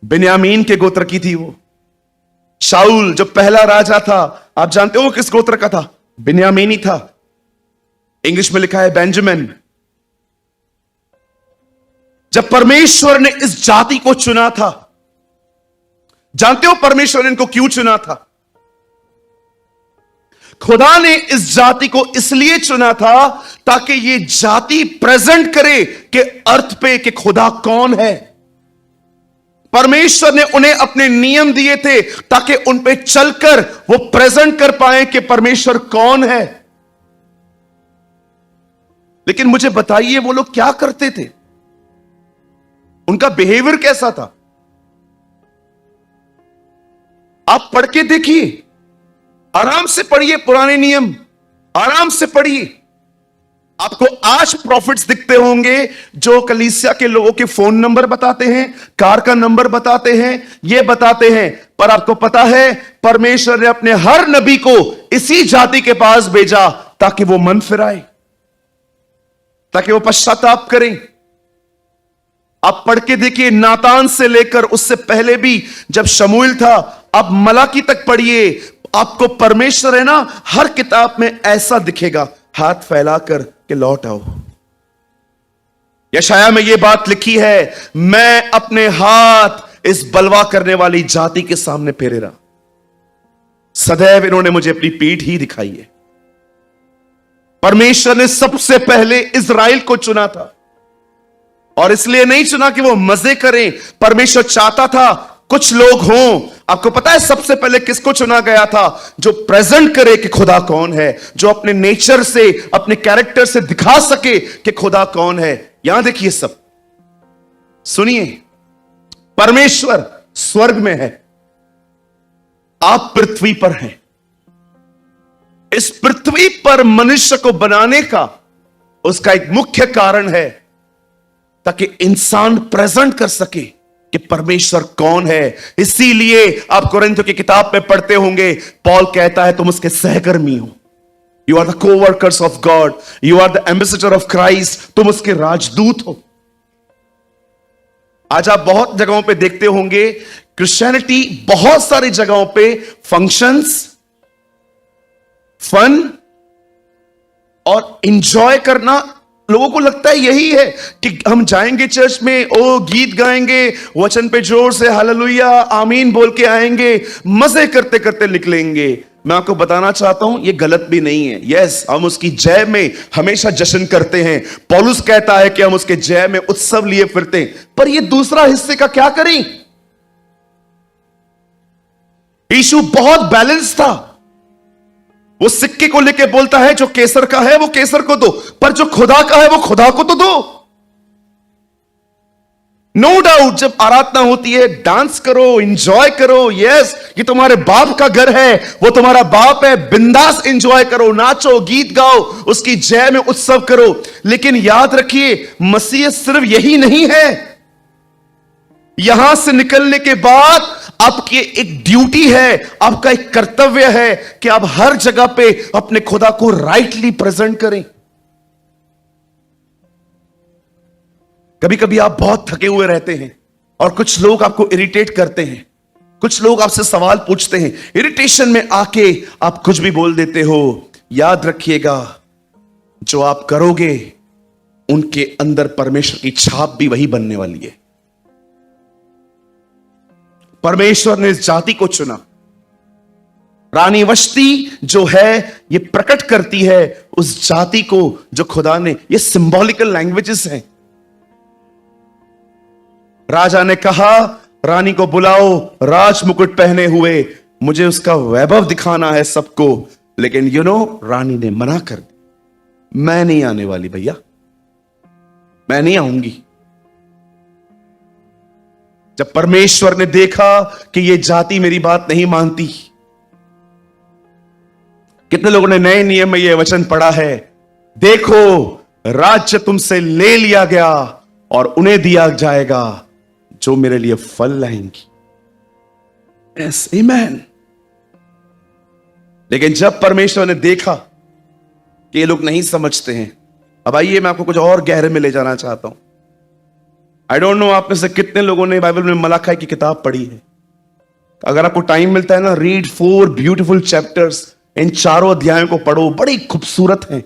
[SPEAKER 1] बिन्यामीन के गोत्र की थी वो। शाऊल जो पहला राजा था, आप जानते हो किस गोत्र का था? बिन्यामीनी था। इंग्लिश में लिखा है बेंजामिन। जब परमेश्वर ने इस जाति को चुना था, जानते हो परमेश्वर ने इनको क्यों चुना था? खुदा ने इस जाति को इसलिए चुना था ताकि ये जाति प्रेजेंट करे कि अर्थ पे कि खुदा कौन है। परमेश्वर ने उन्हें अपने नियम दिए थे ताकि उन पे चलकर वो प्रेजेंट कर पाए कि परमेश्वर कौन है। लेकिन मुझे बताइए वो लोग क्या करते थे, उनका बिहेवियर कैसा था? आप पढ़ के देखिए, आराम से पढ़िए पुराने नियम, आराम से पढ़िए। आपको आज प्रॉफिट्स दिखते होंगे जो कलीसिया के लोगों के फोन नंबर बताते हैं, कार का नंबर बताते हैं, ये बताते हैं, पर आपको पता है परमेश्वर ने अपने हर नबी को इसी जाति के पास भेजा ताकि वो मन फिराए, ताकि वो पश्चाताप करें। आप पढ़ के देखिए, नातान से लेकर उससे पहले भी जब शमूएल था, अब मलाकी तक पढ़िए, आपको परमेश्वर है ना हर किताब में ऐसा दिखेगा, हाथ फैलाकर के लौट आओ। यशाया में यह बात लिखी है, मैं अपने हाथ इस बलवा करने वाली जाति के सामने फेरे रहा, सदैव इन्होंने मुझे अपनी पीठ ही दिखाई है। परमेश्वर ने सबसे पहले इज़राइल को चुना था, और इसलिए नहीं चुना कि वो मजे करें। परमेश्वर चाहता था कुछ लोग हों। आपको पता है सबसे पहले किसको चुना गया था? जो प्रेजेंट करे कि खुदा कौन है, जो अपने नेचर से, अपने कैरेक्टर से दिखा सके कि खुदा कौन है। यहां देखिए, सब सुनिए, परमेश्वर स्वर्ग में है, आप पृथ्वी पर हैं। इस पृथ्वी पर मनुष्य को बनाने का उसका एक मुख्य कारण है ताकि इंसान प्रेजेंट कर सके कि परमेश्वर कौन है। इसीलिए आप कोरिन्थियों की किताब में पढ़ते होंगे, पॉल कहता है तुम उसके सहकर्मी हो, you are the coworkers of God, you are the ambassador of Christ, तुम उसके राजदूत हो। आज आप बहुत जगहों पे देखते होंगे, क्रिश्चियनिटी बहुत सारी जगहों पे फंक्शंस, फन और इंजॉय करना, लोगों को लगता है यही है कि हम जाएंगे चर्च में, ओ गीत गाएंगे, वचन पे जोर से हालेलुया आमीन बोल के आएंगे, मजे करते करते निकलेंगे। मैं आपको बताना चाहता हूं ये गलत भी नहीं है। यस, हम उसकी जय में हमेशा जश्न करते हैं। पौलुस कहता है कि हम उसके जय में उत्सव लिए फिरते हैं, पर ये दूसरा हिस्से का क्या करें? यीशु बहुत बैलेंस था। वो सिक्के को लेके बोलता है जो केसर का है वो केसर को दो, पर जो खुदा का है वो खुदा को तो दो। नो डाउट जब आराधना होती है डांस करो, एंजॉय करो। यस, ये तुम्हारे बाप का घर है, वो तुम्हारा बाप है, बिंदास एंजॉय करो, नाचो, गीत गाओ, उसकी जय में उत्सव करो। लेकिन याद रखिए, मसीह सिर्फ यही नहीं है। यहां से निकलने के बाद आपकी एक ड्यूटी है, आपका एक कर्तव्य है कि आप हर जगह पे अपने खुदा को राइटली प्रेजेंट करें। कभी कभी आप बहुत थके हुए रहते हैं और कुछ लोग आपको इरिटेट करते हैं, कुछ लोग आपसे सवाल पूछते हैं, इरिटेशन में आके आप कुछ भी बोल देते हो। याद रखिएगा, जो आप करोगे उनके अंदर परमेश्वर की छाप भी वही बनने वाली है। परमेश्वर ने इस जाति को चुना। रानी वश्ती जो है ये प्रकट करती है उस जाति को जो खुदा ने, ये सिंबॉलिकल लैंग्वेजेस हैं। राजा ने कहा रानी को बुलाओ, राज मुकुट पहने हुए, मुझे उसका वैभव दिखाना है सबको। लेकिन रानी ने मना कर दी, मैं नहीं आने वाली भैया, मैं नहीं आऊंगी। जब परमेश्वर ने देखा कि यह जाति मेरी बात नहीं मानती, कितने लोगों ने नए नियम में यह वचन पढ़ा है, देखो राज्य तुमसे ले लिया गया और उन्हें दिया जाएगा जो मेरे लिए फल लाएंगी। यस, आमेन। लेकिन जब परमेश्वर ने देखा कि ये लोग नहीं समझते हैं, अब आइए मैं आपको कुछ और गहरे में ले जाना चाहता हूं। आई डोंट नो आप में से कितने लोगों ने बाइबल में मलाकी की किताब पढ़ी है। अगर आपको टाइम मिलता है ना, रीड 4 ब्यूटीफुल चैप्टर्स, इन चारों अध्यायों को पढ़ो, बड़ी खूबसूरत हैं।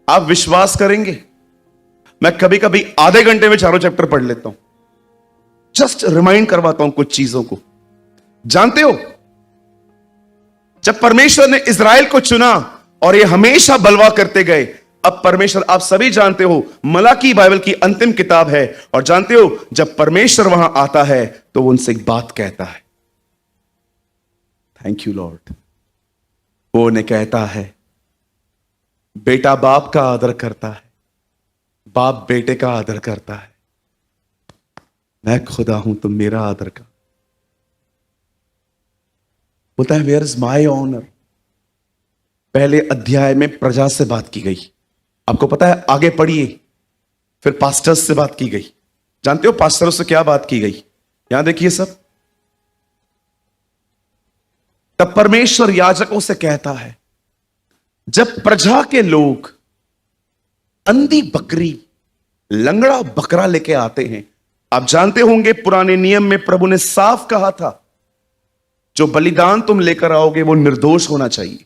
[SPEAKER 1] आप विश्वास करेंगे, मैं कभी कभी आधे घंटे में चारों चैप्टर पढ़ लेता हूं, जस्ट रिमाइंड करवाता हूं कुछ चीजों को। जानते हो, जब परमेश्वर ने इज़राइल को चुना और ये हमेशा बलवा करते गए, अब परमेश्वर, आप सभी जानते हो, मलाकी बाइबल की अंतिम किताब है, और जानते हो जब परमेश्वर वहां आता है तो वो उनसे एक बात कहता है। Thank you Lord. वो उन्हें कहता है, बेटा बाप का आदर करता है, बाप बेटे का आदर करता है, मैं खुदा हूं, तुम मेरा आदर कर। बोलता है, वेयर इज माई ऑनर। पहले अध्याय में प्रजा से बात की गई, आपको पता है, आगे पढ़िए, फिर पास्टर्स से बात की गई। जानते हो पास्टरों से क्या बात की गई? यहां देखिए सब। तब परमेश्वर याजकों से कहता है, जब प्रजा के लोग अंधी बकरी, लंगड़ा बकरा लेके आते हैं, आप जानते होंगे पुराने नियम में प्रभु ने साफ कहा था, जो बलिदान तुम लेकर आओगे वो निर्दोष होना चाहिए,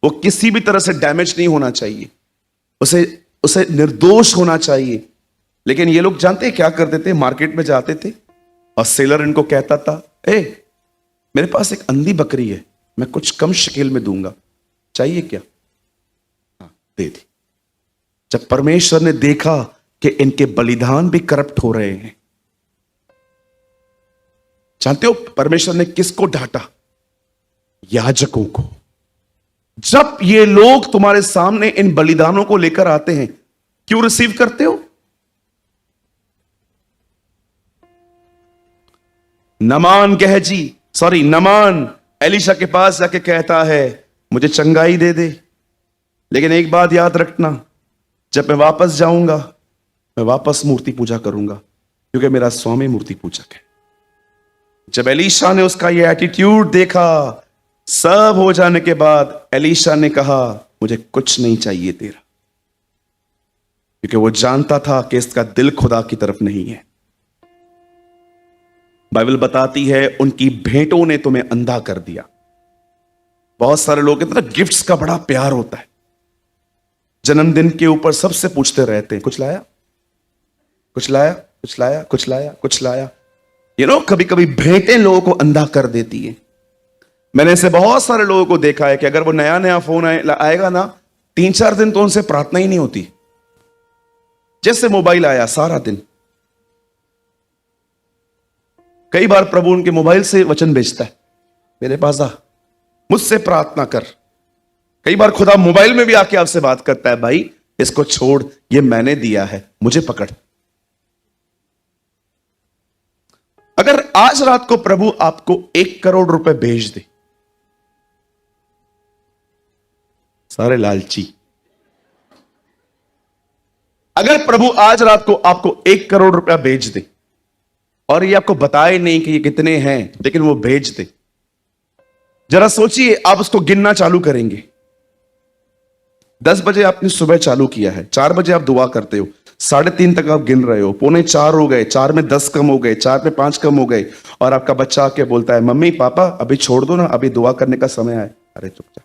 [SPEAKER 1] वो किसी भी तरह से डैमेज नहीं होना चाहिए, उसे उसे निर्दोष होना चाहिए। लेकिन ये लोग जानते हैं क्या करते थे? मार्केट में जाते थे और सेलर इनको कहता था, मेरे पास एक अंधी बकरी है, मैं कुछ कम शकील में दूंगा, चाहिए क्या? हाँ, दे दी। जब परमेश्वर ने देखा कि इनके बलिदान भी करप्ट हो रहे हैं, जानते हो परमेश्वर ने किसको डांटा? याजकों को। जब ये लोग तुम्हारे सामने इन बलिदानों को लेकर आते हैं, क्यों रिसीव करते हो? नमान एलीशा के पास जाके कहता है, मुझे चंगाई दे दे, लेकिन एक बात याद रखना, जब मैं वापस जाऊंगा मैं वापस मूर्ति पूजा करूंगा, क्योंकि मेरा स्वामी मूर्ति पूजक है। जब एलीशा ने उसका ये एटीट्यूड देखा, सब हो जाने के बाद एलीशा ने कहा, मुझे कुछ नहीं चाहिए तेरा, क्योंकि वो जानता था कि इसका दिल खुदा की तरफ नहीं है। बाइबल बताती है, उनकी भेंटों ने तुम्हें अंधा कर दिया। बहुत सारे लोग कहते हैं गिफ्ट्स का बड़ा प्यार होता है, जन्मदिन के ऊपर सबसे पूछते रहते हैं, कुछ लाया, कुछ लाया, कुछ लाया, कुछ लाया, कुछ लाया। कभी कभी भेंटें लोगों को अंधा कर देती है। मैंने ऐसे बहुत सारे लोगों को देखा है कि अगर वो नया नया फोन आएगा ना, 3-4 दिन तो उनसे प्रार्थना ही नहीं होती। जैसे मोबाइल आया, सारा दिन। कई बार प्रभु उनके मोबाइल से वचन भेजता है, मेरे पास आ, मुझसे प्रार्थना कर। कई बार खुदा मोबाइल में भी आके आपसे बात करता है, भाई इसको छोड़, ये मैंने दिया है, मुझे पकड़। अगर आज रात को प्रभु आपको 1 करोड़ रुपए भेज दे, सारे लालची, अगर प्रभु आज रात को आपको 1 करोड़ रुपया भेज दे और ये आपको बताए नहीं कि ये कितने हैं, लेकिन वो भेज दे, जरा सोचिए, आप उसको गिनना चालू करेंगे। 10 बजे आपने सुबह चालू किया है, 4 बजे आप दुआ करते हो, 3:30 तक आप गिन रहे हो, 3:45 हो गए, 4 में 10 कम हो गए, 4 में 5 कम हो गए, और आपका बच्चा आके बोलता है, मम्मी पापा अभी छोड़ दो ना, अभी दुआ करने का समय है। अरे चुपचाप।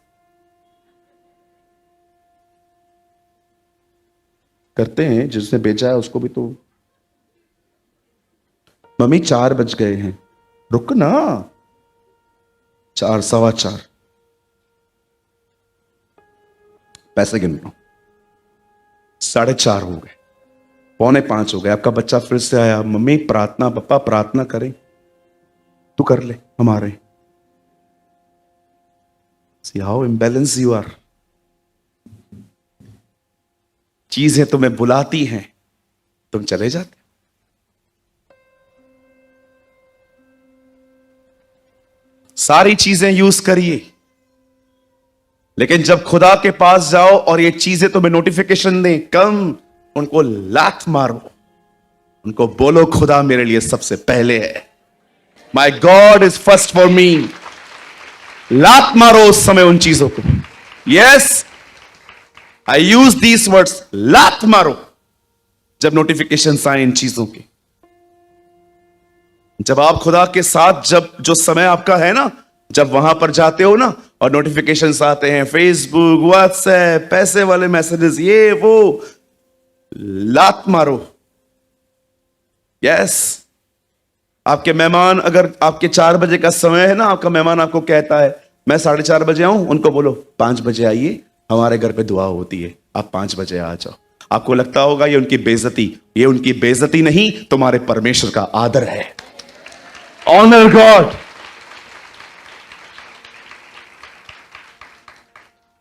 [SPEAKER 1] करते हैं, जिसने भेजा है उसको भी तो, मम्मी 4 बज गए हैं, रुक ना, 4, 4:15, पैसे गिन लो, 4:30 हो गए, 4:45 हो गए, आपका बच्चा फिर से आया, मम्मी प्रार्थना, पापा प्रार्थना करें, तू कर ले हमारे। See how imbalanced you are। चीजें तुम्हें बुलाती हैं, तुम चले जाते। सारी चीजें यूज करिए, लेकिन जब खुदा के पास जाओ और ये चीजें तुम्हें नोटिफिकेशन दें, कम, उनको लात मारो, उनको बोलो, खुदा मेरे लिए सबसे पहले है, my God is first for me. लात मारो उस समय उन चीजों को। Yes, I use these words, लात मारो जब नोटिफिकेशन आए इन चीजों के। जब आप खुदा के साथ, जब जो समय आपका है ना, जब वहां पर जाते हो ना और नोटिफिकेशंस आते हैं, फेसबुक, व्हाट्सएप, पैसे वाले मैसेजेस, ये वो, लात मारो। यस, आपके मेहमान, अगर आपके 4 बजे का समय है ना, आपका मेहमान आपको कहता है मैं 4:30 बजे आऊं, उनको बोलो 5 बजे आइए, हमारे घर पे दुआ होती है, आप 5 बजे आ जाओ। आपको लगता होगा ये उनकी बेइज्जती, ये उनकी बेइज्जती नहीं, तुम्हारे परमेश्वर का आदर है। Honour God.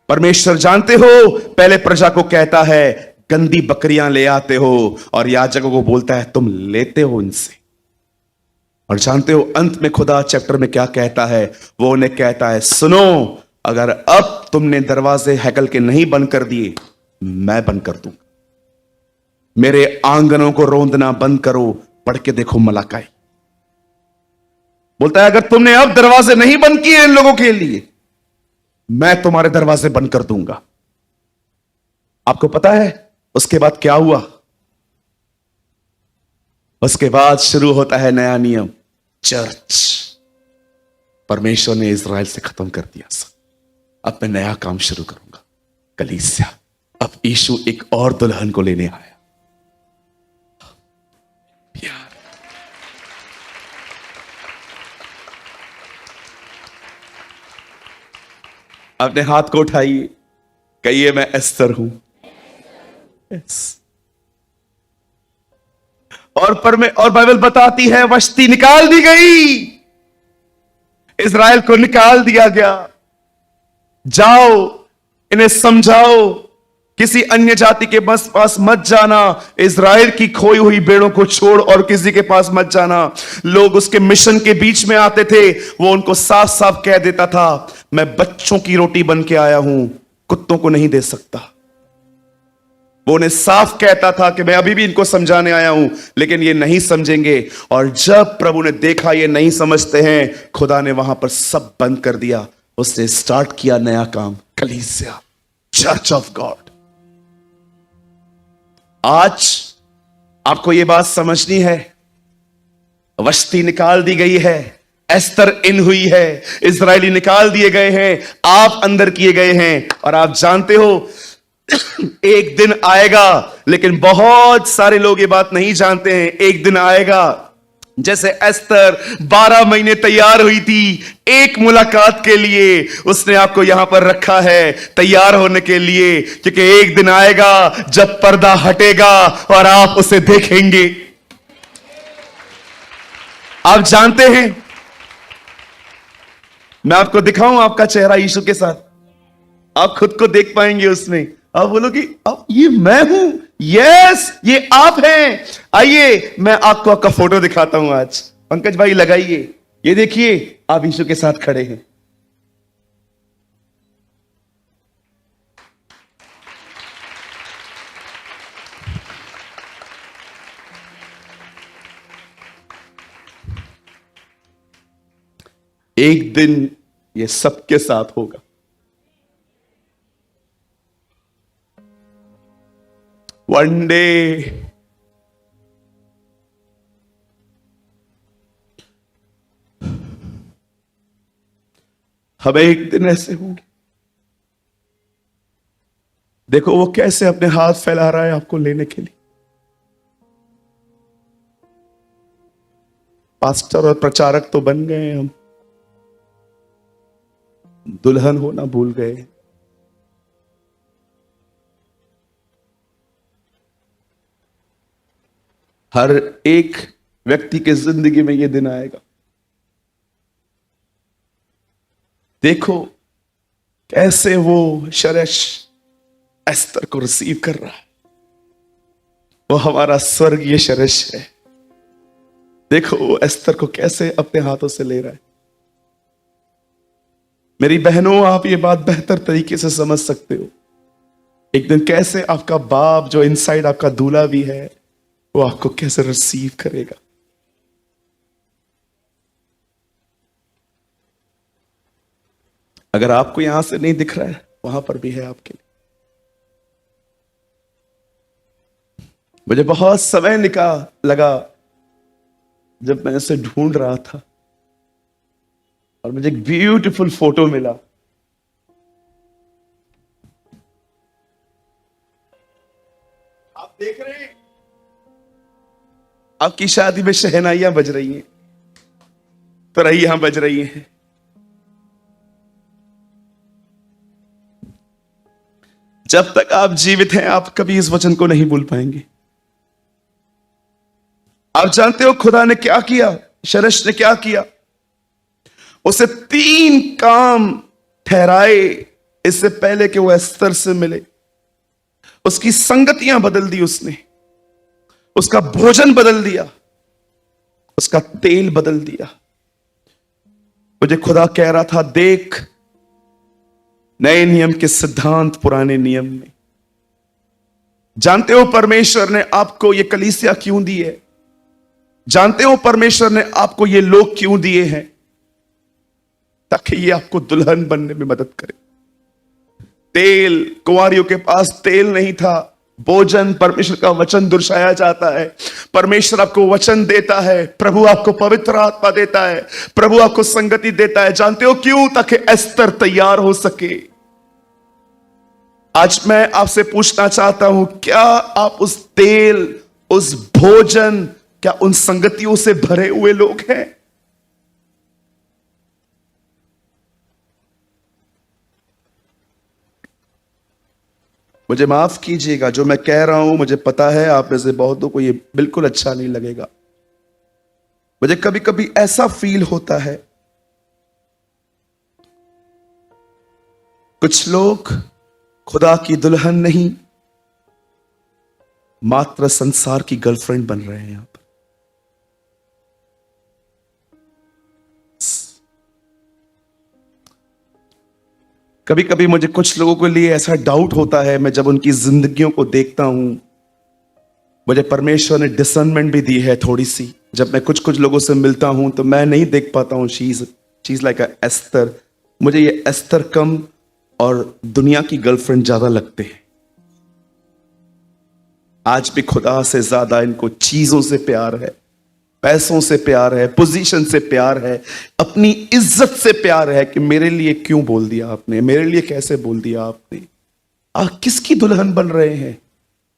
[SPEAKER 1] परमेश्वर जानते हो पहले प्रजा को कहता है गंदी बकरियां ले आते हो, और याजकों को बोलता है तुम लेते हो इनसे। और जानते हो अंत में खुदा चैप्टर में क्या कहता है? वो उन्हें कहता है सुनो, अगर अब तुमने दरवाजे हैकल के नहीं बंद कर दिए, मैं बंद कर दूंगा। मेरे आंगनों को रोंदना बंद करो, पढ़ के देखो मलाकाई। बोलता है अगर तुमने अब दरवाजे नहीं बंद किए इन लोगों के लिए, मैं तुम्हारे दरवाजे बंद कर दूंगा। आपको पता है उसके बाद क्या हुआ? उसके बाद शुरू होता है नया नियम, चर्च। परमेश्वर ने इज़राइल से खत्म कर दिया सब, अब मैं नया काम शुरू करूंगा, कलीसिया। अब यीशु एक और दुल्हन को लेने आया। यार अपने हाथ को उठाइए, कहिए मैं एस्तर हूं। yes. और बाइबल बताती है वस्ती निकाल दी गई, इज़राइल को निकाल दिया गया। जाओ इन्हें समझाओ, किसी अन्य जाति के पास मत जाना, इज़राइल की खोई हुई भेड़ों को छोड़ और किसी के पास मत जाना। लोग उसके मिशन के बीच में आते थे, वो उनको साफ साफ कह देता था मैं बच्चों की रोटी बन के आया हूं, कुत्तों को नहीं दे सकता। वो उन्हें साफ कहता था कि मैं अभी भी इनको समझाने आया हूं, लेकिन ये नहीं समझेंगे। और जब प्रभु ने देखा ये नहीं समझते हैं, खुदा ने वहां पर सब बंद कर दिया। उसने स्टार्ट किया नया काम, कलीसिया, चर्च ऑफ गॉड। आज आपको यह बात समझनी है, वस्ती निकाल दी गई है, एस्तर इन हुई है, इजरायली निकाल दिए गए हैं, आप अंदर किए गए हैं। और आप जानते हो एक दिन आएगा, लेकिन बहुत सारे लोग ये बात नहीं जानते हैं, एक दिन आएगा जैसे एस्तर 12 महीने तैयार हुई थी एक मुलाकात के लिए, उसने आपको यहां पर रखा है तैयार होने के लिए, क्योंकि एक दिन आएगा जब पर्दा हटेगा और आप उसे देखेंगे। आप जानते हैं, मैं आपको दिखाऊं आपका चेहरा यीशु के साथ, आप खुद को देख पाएंगे उसमें। आप बोलोगे अब ये मैं हूं, यस ये आप हैं। आइए मैं आपको आपका फोटो दिखाता हूं आज। पंकज भाई लगाइए, ये देखिए आप यीशु के साथ खड़े हैं। एक दिन ये सबके साथ होगा। वन डे हमें एक दिन ऐसे होंगे। देखो वो कैसे अपने हाथ फैला रहा है आपको लेने के लिए। पास्टर और प्रचारक तो बन गए, हम दुल्हन होना भूल गए। हर एक व्यक्ति के जिंदगी में यह दिन आएगा। देखो कैसे वो शरश एस्तर को रिसीव कर रहा है, वो हमारा स्वर्गीय शरश है। देखो वो एस्तर को कैसे अपने हाथों से ले रहा है। मेरी बहनों, आप ये बात बेहतर तरीके से समझ सकते हो। एक दिन कैसे आपका बाप जो इनसाइड आपका दूल्हा भी है, वो आपको कैसे रिसीव करेगा। अगर आपको यहां से नहीं दिख रहा है, वहां पर भी है आपके लिए। मुझे बहुत समय लगा जब मैं इसे ढूंढ रहा था, और मुझे एक ब्यूटीफुल फोटो मिला। आप देख रहे हैं आपकी शादी में शहनाइयां बज रही हैं, तरैयां बज रही हैं। जब तक आप जीवित हैं आप कभी इस वचन को नहीं भूल पाएंगे। आप जानते हो खुदा ने क्या किया, शरश ने क्या किया? उसे 3 काम ठहराए इससे पहले कि वो एस्तर से मिले। उसकी संगतियां बदल दी उसने, उसका भोजन बदल दिया, उसका तेल बदल दिया। मुझे खुदा कह रहा था, देख नए नियम के सिद्धांत पुराने नियम में। जानते हो परमेश्वर ने आपको ये कलीसिया क्यों दी है? जानते हो परमेश्वर ने आपको ये लोग क्यों दिए हैं? ताकि ये आपको दुल्हन बनने में मदद करे। तेल, कुंवारियों के पास तेल नहीं था, भोजन, परमेश्वर का वचन दर्शाया जाता है। परमेश्वर आपको वचन देता है, प्रभु आपको पवित्र आत्मा देता है, प्रभु आपको संगति देता है। जानते हो क्यों? ताकि एस्तर तैयार हो सके। आज मैं आपसे पूछना चाहता हूं, क्या आप उस तेल, उस भोजन, क्या उन संगतियों से भरे हुए लोग हैं? मुझे माफ कीजिएगा, जो मैं कह रहा हूं मुझे पता है आप में से बहुतों को ये बिल्कुल अच्छा नहीं लगेगा। मुझे कभी कभी ऐसा फील होता है, कुछ लोग खुदा की दुल्हन नहीं, मात्र संसार की गर्लफ्रेंड बन रहे हैं यहां पर। कभी कभी मुझे कुछ लोगों के लिए ऐसा डाउट होता है, मैं जब उनकी जिंदगियों को देखता हूं। मुझे परमेश्वर ने डिसर्नमेंट भी दी है थोड़ी सी। जब मैं कुछ कुछ लोगों से मिलता हूं तो मैं नहीं देख पाता हूं चीज लाइक एस्तर। मुझे ये एस्तर कम और दुनिया की गर्लफ्रेंड ज्यादा लगते हैं। आज भी खुदा से ज्यादा इनको चीजों से प्यार है, पैसों से प्यार है, पोजीशन से प्यार है, अपनी इज्जत से प्यार है कि मेरे लिए क्यों बोल दिया आपने, मेरे लिए कैसे बोल दिया आपने। आप किसकी दुल्हन बन रहे हैं?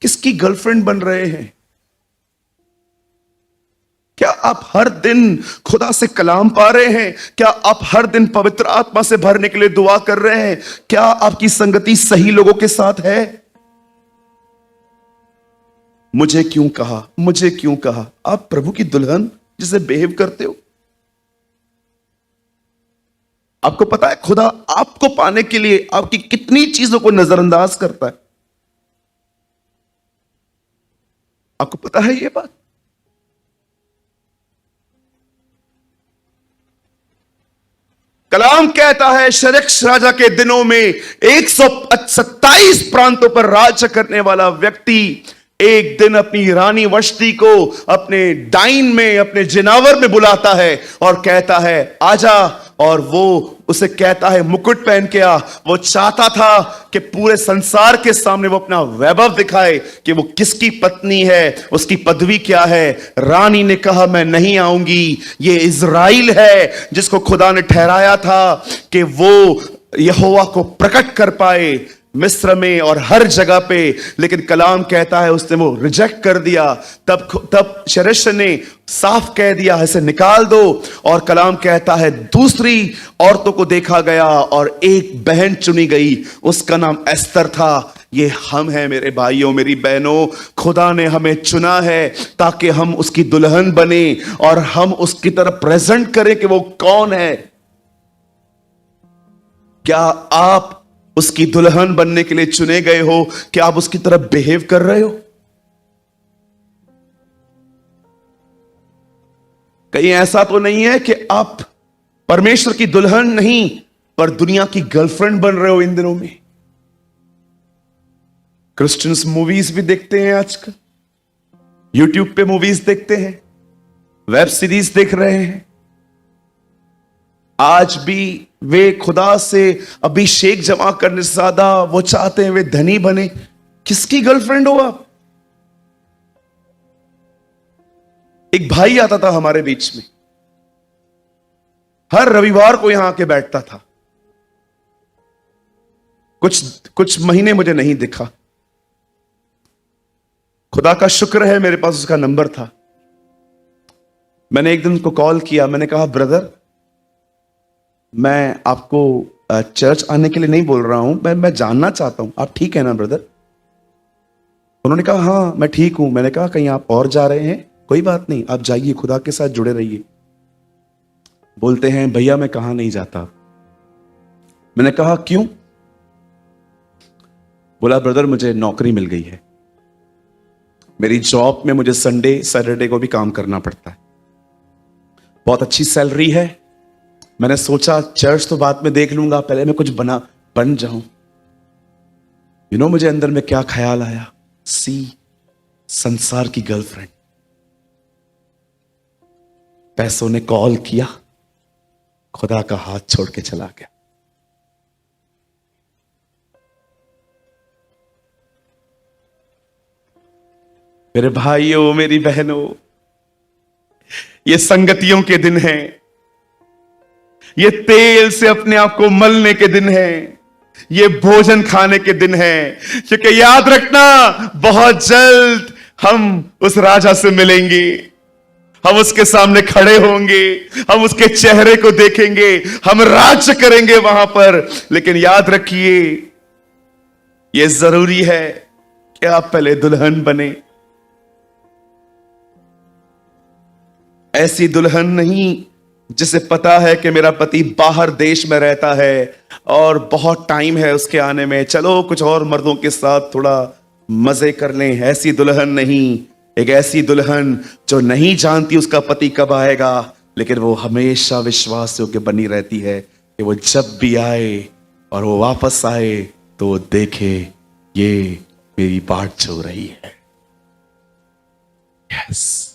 [SPEAKER 1] किसकी गर्लफ्रेंड बन रहे हैं? क्या आप हर दिन खुदा से कलाम पा रहे हैं? क्या आप हर दिन पवित्र आत्मा से भरने के लिए दुआ कर रहे हैं? क्या आपकी संगति सही लोगों के साथ है? मुझे क्यों कहा, मुझे क्यों कहा? आप प्रभु की दुल्हन जिसे बिहेव करते हो। आपको पता है खुदा आपको पाने के लिए आपकी कितनी चीजों को नजरअंदाज करता है? आपको पता है ये बात? कलाम कहता है, शरक्स राजा के दिनों में 127 प्रांतों पर राज्य करने वाला व्यक्ति एक दिन अपनी रानी वष्टी को अपने डाइन में, अपने जिनावर में बुलाता है और कहता है आजा, और वो उसे कहता है मुकुट पहन के आ। वो चाहता था कि पूरे संसार के सामने वो अपना वैभव दिखाए कि वो किसकी पत्नी है, उसकी पदवी क्या है। रानी ने कहा मैं नहीं आऊंगी। ये इज़राइल है जिसको खुदा ने ठहराया था कि वो यहोवा को प्रकट कर पाए मिस्र में और हर जगह पे, लेकिन कलाम कहता है उसने वो रिजेक्ट कर दिया। तब शरश ने साफ कह दिया इसे निकाल दो, और कलाम कहता है दूसरी औरतों को देखा गया और एक बहन चुनी गई, उसका नाम एस्तर था। ये हम हैं मेरे भाइयों, मेरी बहनों। खुदा ने हमें चुना है ताकि हम उसकी दुल्हन बने और हम उसकी तरफ प्रेजेंट करें कि वो कौन है। क्या आप उसकी दुल्हन बनने के लिए चुने गए हो? क्या आप उसकी तरफ बिहेव कर रहे हो? कहीं ऐसा तो नहीं है कि आप परमेश्वर की दुल्हन नहीं पर दुनिया की गर्लफ्रेंड बन रहे हो इन दिनों में? क्रिश्चियंस मूवीज भी देखते हैं आजकल, यूट्यूब पे मूवीज देखते हैं, वेब सीरीज देख रहे हैं। आज भी वे खुदा से अभिषेक जमा करने से ज्यादा वो चाहते हैं वे धनी बने। किसकी गर्लफ्रेंड हो आप? एक भाई आता था हमारे बीच में, हर रविवार को यहां आके बैठता था। कुछ महीने मुझे नहीं दिखा। खुदा का शुक्र है मेरे पास उसका नंबर था। मैंने एक दिन उसको कॉल किया, मैंने कहा ब्रदर मैं आपको चर्च आने के लिए नहीं बोल रहा हूं, मैं जानना चाहता हूं आप ठीक है ना ब्रदर। उन्होंने कहा हाँ मैं ठीक हूं। मैंने कहा कहीं आप और जा रहे हैं? कोई बात नहीं, आप जाइए, खुदा के साथ जुड़े रहिए। बोलते हैं भैया मैं कहां नहीं जाता। मैंने कहा क्यों? बोला ब्रदर मुझे नौकरी मिल गई है, मेरी जॉब में मुझे संडे सैटरडे को भी काम करना पड़ता है, बहुत अच्छी सैलरी है। मैंने सोचा चर्च तो बाद में देख लूंगा, पहले मैं कुछ बन जाऊं। मुझे अंदर में क्या ख्याल आया, संसार की गर्लफ्रेंड। पैसों ने कॉल किया, खुदा का हाथ छोड़ के चला गया। मेरे भाइयों मेरी बहनों, ये संगतियों के दिन हैं, ये तेल से अपने आप को मलने के दिन हैं, ये भोजन खाने के दिन हैं, क्योंकि याद रखना बहुत जल्द हम उस राजा से मिलेंगे, हम उसके सामने खड़े होंगे, हम उसके चेहरे को देखेंगे, हम राज्य करेंगे वहां पर। लेकिन याद रखिए यह जरूरी है कि आप पहले दुल्हन बने। ऐसी दुल्हन नहीं जिसे पता है कि मेरा पति बाहर देश में रहता है और बहुत टाइम है उसके आने में, चलो कुछ और मर्दों के साथ थोड़ा मजे कर लें। ऐसी दुल्हन नहीं, एक ऐसी दुल्हन जो नहीं जानती उसका पति कब आएगा, लेकिन वो हमेशा विश्वास योग्य बनी रहती है कि वो जब भी आए और वो वापस आए तो वो देखे ये मेरी बाट छू रही है। यस,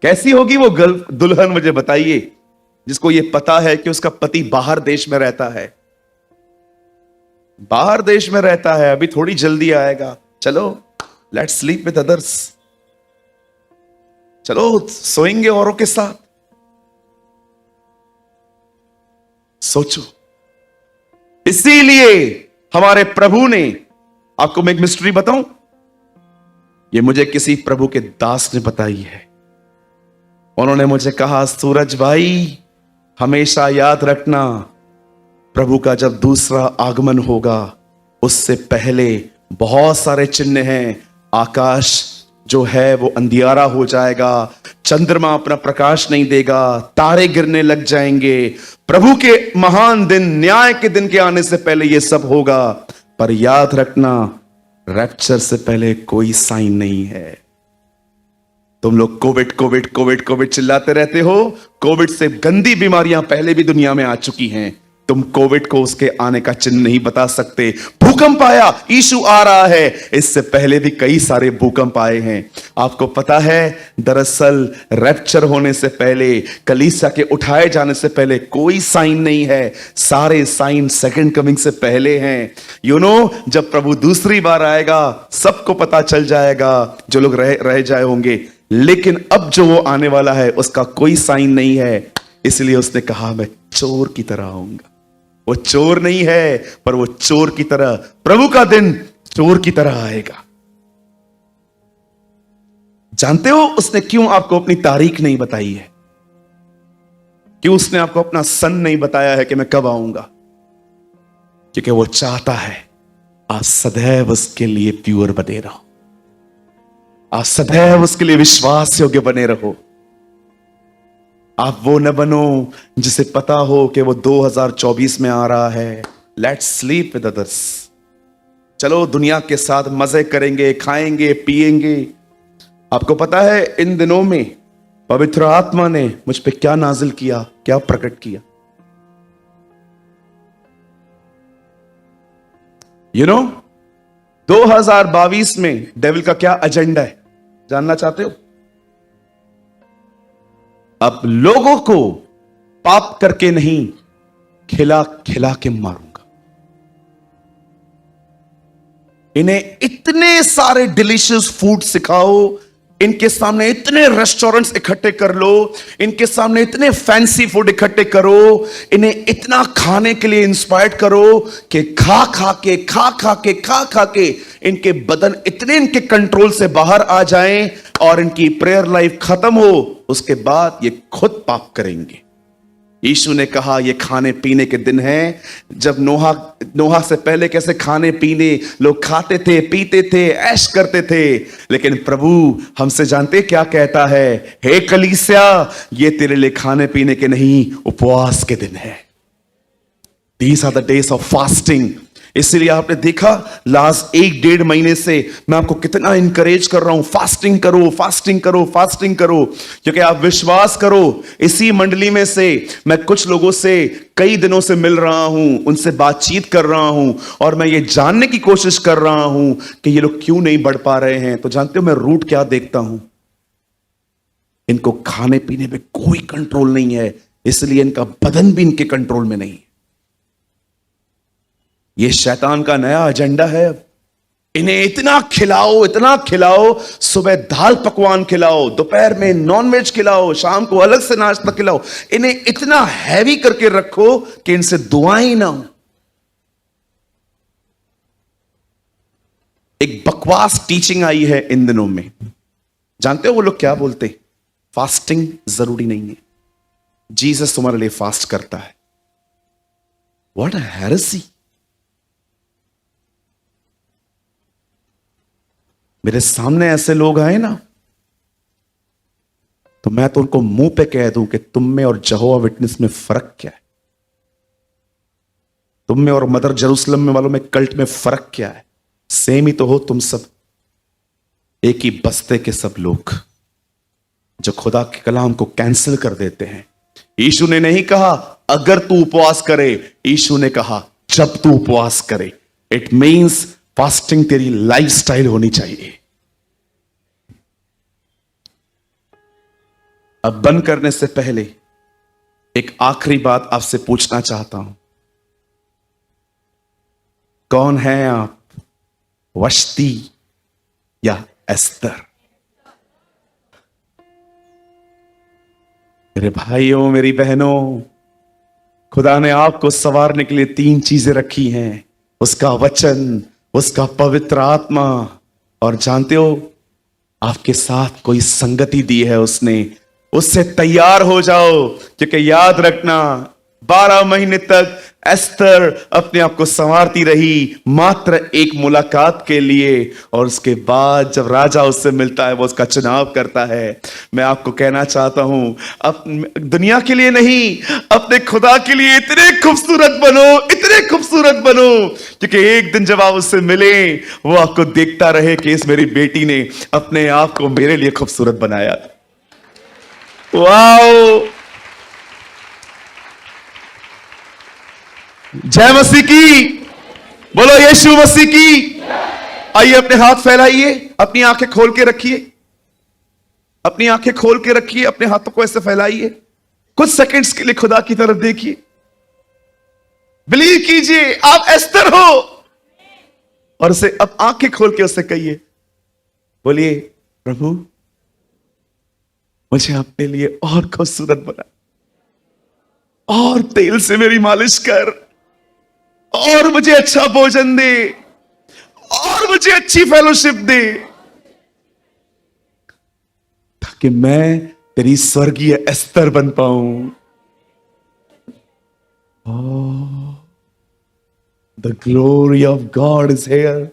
[SPEAKER 1] कैसी होगी वो दुल्हन मुझे बताइए, जिसको ये पता है कि उसका पति बाहर देश में रहता है, बाहर देश में रहता है, अभी थोड़ी जल्दी आएगा, चलो लेट्स स्लीप विद अदर्स, चलो सोएंगे औरों के साथ। सोचो, इसीलिए हमारे प्रभु ने, आपको मैं एक मिस्ट्री बताऊं, ये मुझे किसी प्रभु के दास ने बताई है। उन्होंने मुझे कहा सूरज भाई हमेशा याद रखना, प्रभु का जब दूसरा आगमन होगा उससे पहले बहुत सारे चिन्ह हैं। आकाश जो है वो अंधियारा हो जाएगा, चंद्रमा अपना प्रकाश नहीं देगा, तारे गिरने लग जाएंगे। प्रभु के महान दिन, न्याय के दिन के आने से पहले ये सब होगा। पर याद रखना रैप्चर से पहले कोई साइन नहीं है। तुम लोग कोविड कोविड कोविड कोविड चिल्लाते रहते हो, कोविड से गंदी बीमारियां पहले भी दुनिया में आ चुकी हैं, तुम कोविड को उसके आने का चिन्ह नहीं बता सकते। भूकंप आया, यीशु आ रहा है, इससे पहले भी कई सारे भूकंप आए हैं। आपको पता है दरअसल रैप्चर होने से पहले, कलीसिया के उठाए जाने से पहले कोई साइन नहीं है, सारे साइन सेकंड कमिंग से पहले हैं। जब प्रभु दूसरी बार आएगा सबको पता चल जाएगा, जो लोग रह जाए होंगे। लेकिन अब जो वो आने वाला है उसका कोई साइन नहीं है, इसलिए उसने कहा मैं चोर की तरह आऊंगा। वो चोर नहीं है, पर वो चोर की तरह, प्रभु का दिन चोर की तरह आएगा। जानते हो उसने क्यों आपको अपनी तारीख नहीं बताई है? क्यों उसने आपको अपना सन नहीं बताया है कि मैं कब आऊंगा? क्योंकि वो चाहता है आप सदैव उसके लिए प्योर बने रहो, आप सदैव उसके लिए विश्वास योग्य बने रहो। आप वो न बनो जिसे पता हो कि वो 2024 में आ रहा है, लेट्स स्लीप विद अदर्स, चलो दुनिया के साथ मजे करेंगे, खाएंगे पिएंगे। आपको पता है इन दिनों में पवित्र आत्मा ने मुझ पे क्या नाजिल किया, क्या प्रकट किया? 2022 में डेविल का क्या एजेंडा है जानना चाहते हो? अब लोगों को पाप करके नहीं, खिला खिला के मारूंगा। इन्हें इतने सारे डिलीशियस फूड सिखाओ, इनके सामने इतने रेस्टोरेंट्स इकट्ठे कर लो, इनके सामने इतने फैंसी फूड इकट्ठे करो, इन्हें इतना खाने के लिए इंस्पायर्ड करो कि खा खा के इनके बदन इतने इनके कंट्रोल से बाहर आ जाएं और इनकी प्रेयर लाइफ खत्म हो, उसके बाद ये खुद पाप करेंगे। यीशु ने कहा ये खाने पीने के दिन हैं। जब नोहा से पहले कैसे खाने पीने लोग खाते थे, पीते थे, ऐश करते थे, लेकिन प्रभु हमसे जानते क्या कहता है, हे कलीसिया, ये तेरे लिए खाने पीने के नहीं, उपवास के दिन है। These are the days of fasting। इसलिए आपने देखा लास्ट 1-1.5 महीने से मैं आपको कितना इंकरेज कर रहा हूं, फास्टिंग करो, फास्टिंग करो, फास्टिंग करो, क्योंकि आप विश्वास करो, इसी मंडली में से मैं कुछ लोगों से कई दिनों से मिल रहा हूं, उनसे बातचीत कर रहा हूं, और मैं ये जानने की कोशिश कर रहा हूं कि ये लोग क्यों नहीं बढ़ पा रहे हैं। तो जानते हो मैं रूट क्या देखता हूं? इनको खाने पीने पे कोई कंट्रोल नहीं है, इसलिए इनका बदन भी इनके कंट्रोल में नहीं है। ये शैतान का नया एजेंडा है। इन्हें इतना खिलाओ, इतना खिलाओ, सुबह दाल पकवान खिलाओ, दोपहर में नॉनवेज खिलाओ, शाम को अलग से नाश्ता खिलाओ, इन्हें इतना हैवी करके रखो कि इनसे दुआएं ही ना हो। एक बकवास टीचिंग आई है इन दिनों में, जानते हो वो लोग क्या बोलते? फास्टिंग जरूरी नहीं है, जीसस तुम्हारे लिए फास्ट करता है। What a heresy. मेरे सामने ऐसे लोग आए ना, तो मैं तो उनको मुंह पे कह दूं कि तुम में और यहोवा विटनेस में फर्क क्या है, तुम में और मदर जेरूसलम में वालों में कल्ट में फर्क क्या है? सेम ही तो हो तुम सब, एक ही बस्ते के सब लोग जो खुदा के कलाम को कैंसिल कर देते हैं। यीशु ने नहीं कहा अगर तू उपवास करे, यीशु ने कहा जब तू उपवास करे। इट मींस फास्टिंग तेरी लाइफस्टाइल होनी चाहिए। अब बंद करने से पहले एक आखिरी बात आपसे पूछना चाहता हूं। कौन है आप, वश्ती या एस्तर? मेरे भाइयों, मेरी बहनों, खुदा ने आपको संवारने के लिए 3 चीजें रखी हैं, उसका वचन, उसका पवित्र आत्मा, और जानते हो आपके साथ कोई संगति दी है उसने। उससे तैयार हो जाओ, क्योंकि याद रखना 12 महीने तक एस्तर अपने आप को संवारती रही मात्र एक मुलाकात के लिए, और उसके बाद जब राजा उससे मिलता है वो उसका चुनाव करता है। मैं आपको कहना चाहता हूं, दुनिया के लिए नहीं, अपने खुदा के लिए इतने खूबसूरत बनो, इतने खूबसूरत बनो, क्योंकि एक दिन जब आप उससे मिले वो आपको देखता रहे कि इस मेरी बेटी ने अपने आप को मेरे लिए खूबसूरत बनाया। वाओ, जय मसीह की, बोलो यीशु मसीह की। आइए अपने हाथ फैलाइए, अपनी आंखें खोल के रखिए, अपनी आंखें खोल के रखिए, अपने हाथों को ऐसे फैलाइए, कुछ सेकंड्स के लिए खुदा की तरफ देखिए, बिलीव कीजिए आप एस्तर हो, और उसे अब आंखें खोल के उससे कहिए, बोलिए प्रभु मुझे अपने लिए और खूबसूरत बना, और तेल से मेरी मालिश कर, और मुझे अच्छा भोजन दे, और मुझे अच्छी फेलोशिप दे, ताकि मैं तेरी स्वर्गीय एस्तर बन पाऊं। The glory of God is here.